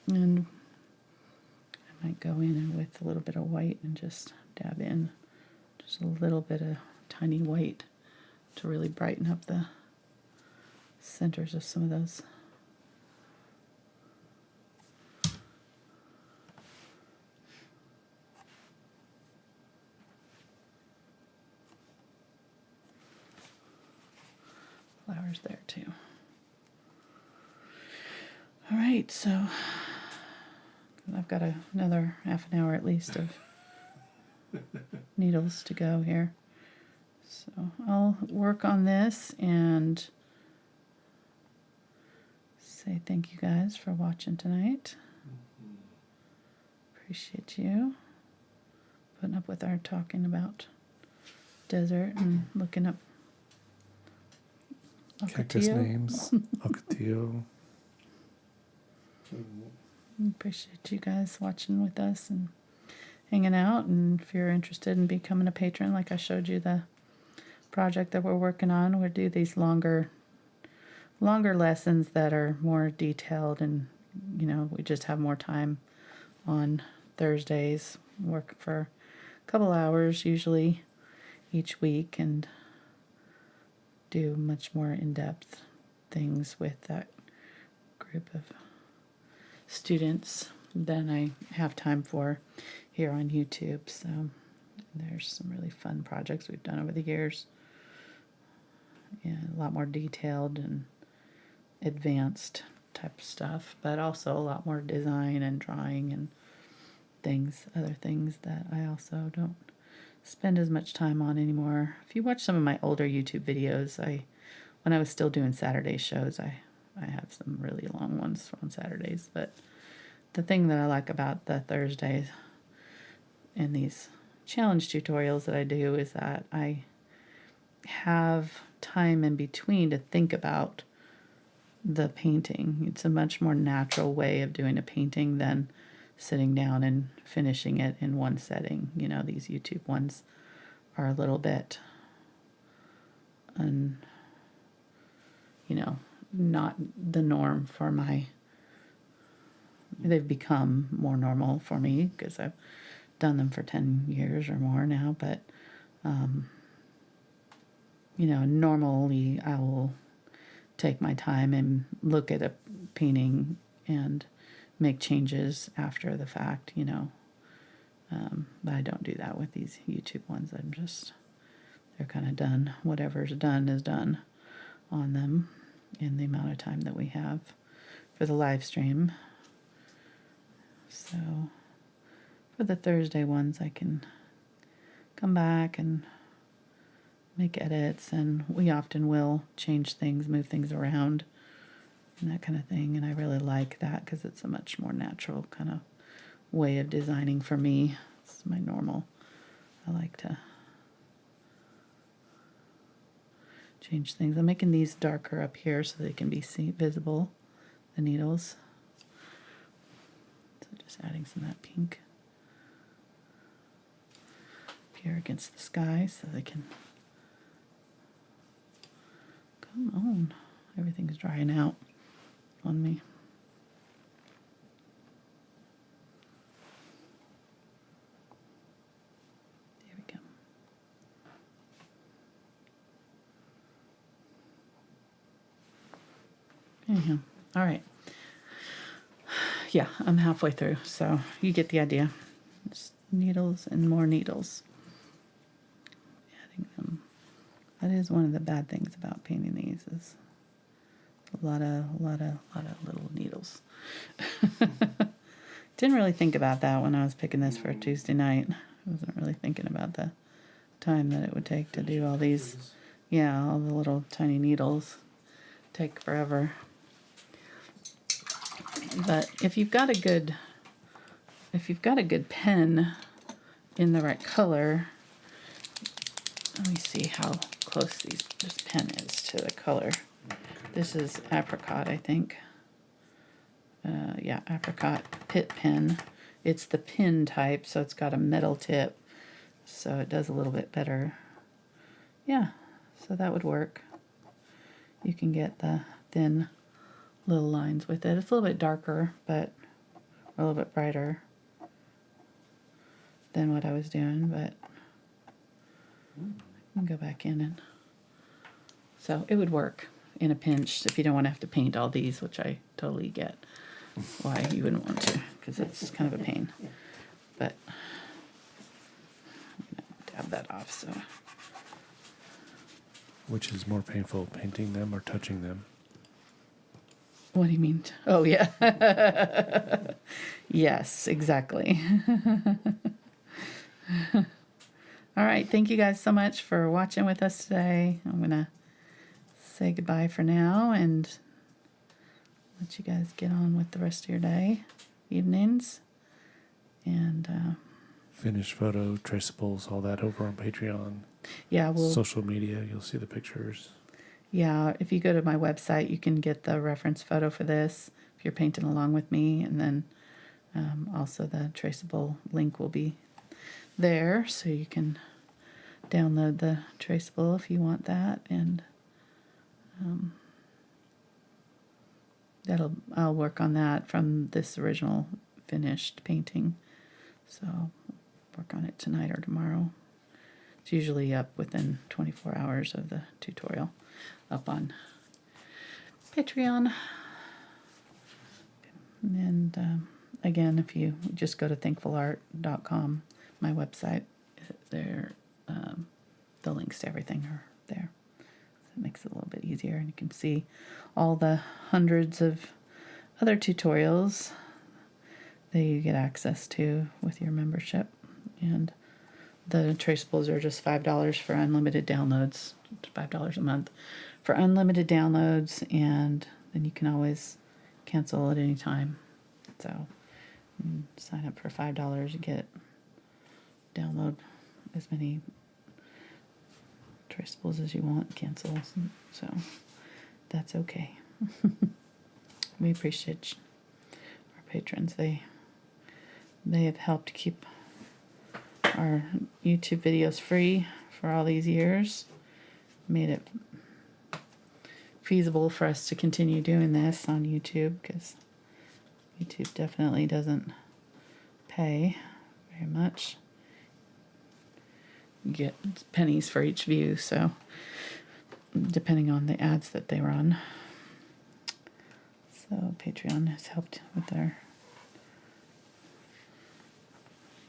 and I might go in with a little bit of white and just dab in just a little bit of tiny white to really brighten up the centers of some of those. Flowers there too. All right, so I've got another half an hour at least of needles to go here. So I'll work on this and say thank you guys for watching tonight. Appreciate you putting up with our talking about desert and looking up Cactus names. Ocotillo. Appreciate you guys watching with us and hanging out. And if you're interested in becoming a patron, like I showed you the project that we're working on, we'll do these longer lessons that are more detailed, and we just have more time on Thursdays. Work for a couple hours usually each week and do much more in-depth things with that group of students than I have time for here on YouTube. So there's some really fun projects we've done over the years. Yeah, a lot more detailed and advanced type stuff, but also a lot more design and drawing and other things that I also don't spend as much time on anymore. If you watch some of my older YouTube videos, when I was still doing Saturday shows, I have some really long ones on Saturdays, but the thing that I like about the Thursdays and these challenge tutorials that I do is that I have time in between to think about the painting. It's a much more natural way of doing a painting than sitting down and finishing it in one setting. These YouTube ones are a little bit not the norm for they've become more normal for me because I've done them for 10 years or more now, but normally I will take my time and look at a painting and make changes after the fact, but I don't do that with these YouTube ones. They're kind of done. Whatever's done is done on them in the amount of time that we have for the live stream. So for the Thursday ones, I can come back and make edits, and we often will change things, move things around, and that kind of thing. And I really like that because it's a much more natural kind of way of designing for me. It's my normal. I like to change things. I'm making these darker up here so they can be visible, the needles. So just adding some of that pink up here against the sky so they can, come on, everything's drying out on me. There we go. Anyhow, all right. Yeah, I'm halfway through, so you get the idea. Just needles and more needles. Adding them. That is one of the bad things about painting these is a lot of little needles. Didn't really think about that when I was picking this for a Tuesday night. I wasn't really thinking about the time that it would take to do all these. Yeah, all the little tiny needles take forever. But if you've got a good pen in the right color, let me see how close this pen is to the color. This is apricot, I think. Yeah, apricot pit pen. It's the pin type, so it's got a metal tip, so it does a little bit better. Yeah, so that would work. You can get the thin little lines with it. It's a little bit darker, but a little bit brighter than what I was doing, but I can go back in and so it would work in a pinch if you don't want to have to paint all these, which I totally get why you wouldn't want to, because it's kind of a pain. But I'm gonna dab that off. So, Which is more painful, painting them or touching them? what do you mean? Oh yeah. Yes, exactly. All right, thank you guys so much for watching with us today. I'm gonna say goodbye for now and let you guys get on with the rest of your day, evenings, and Finished photo, traceables, all that over on Patreon. yeah, Social media, you'll see the pictures. Yeah, if you go to my website, you can get the reference photo for this if you're painting along with me, and then also the traceable link will be there, so you can download the traceable if you want that, and I'll work on that from this original finished painting, so I'll work on it tonight or tomorrow. It's usually up within 24 hours of the tutorial up on Patreon. And again, if you just go to thankfulart.com, my website, there, the links to everything are there. So it makes it a little bit easier, and you can see all the hundreds of other tutorials that you get access to with your membership. And the traceables are just $5 for unlimited downloads, $5 a month for unlimited downloads, and then you can always cancel at any time. So you sign up for $5, you get download as many traceables as you want, cancel. So that's okay. We appreciate our patrons. They have helped keep our YouTube videos free for all these years. Made it feasible for us to continue doing this on YouTube, because YouTube definitely doesn't pay very much. You get pennies for each view, so depending on the ads that they run. So Patreon has helped with our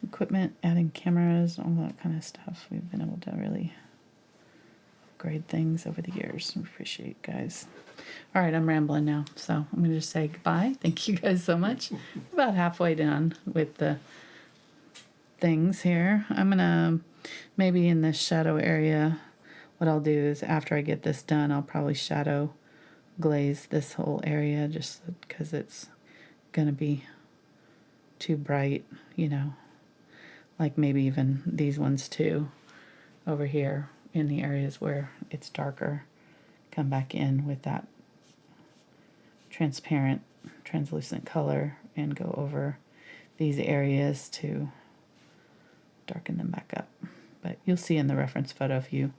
equipment, adding cameras, all that kind of stuff. We've been able to really upgrade things over the years. We appreciate you guys. All right, I'm rambling now, so I'm going to just say goodbye. Thank you guys so much. About halfway done with the things here. I'm going to, maybe in this shadow area, what I'll do is after I get this done, I'll probably shadow glaze this whole area just because it's going to be too bright, you know, like maybe even these ones too over here in the areas where it's darker. Come back in with that transparent, translucent color and go over these areas to darken them back up. But you'll see in the reference photo if you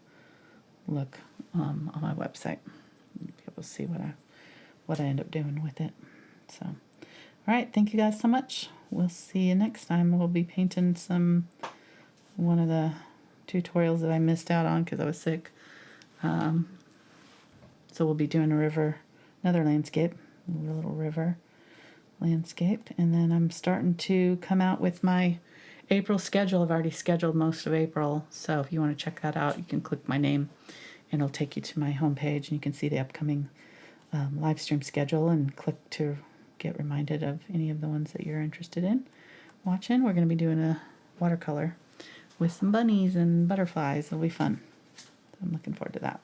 look on my website, you'll be able to see what I end up doing with it. So, all right, thank you guys so much. We'll see you next time. We'll be painting one of the tutorials that I missed out on because I was sick. So we'll be doing another landscape, a little river landscape, and then I'm starting to come out with my April schedule. I've already scheduled most of April, so if you want to check that out, you can click my name and it'll take you to my homepage and you can see the upcoming live stream schedule and click to get reminded of any of the ones that you're interested in watching. We're going to be doing a watercolor with some bunnies and butterflies. It'll be fun. So I'm looking forward to that.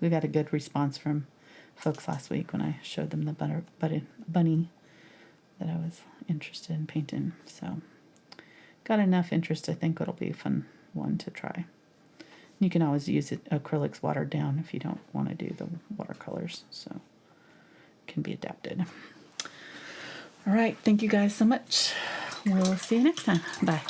We got a good response from folks last week when I showed them the bunny that I was interested in painting. So got enough interest. I think it'll be a fun one to try. You can always use acrylics watered down if you don't want to do the watercolors, so it can be adapted. All right, thank you guys so much. We'll see you next time. Bye.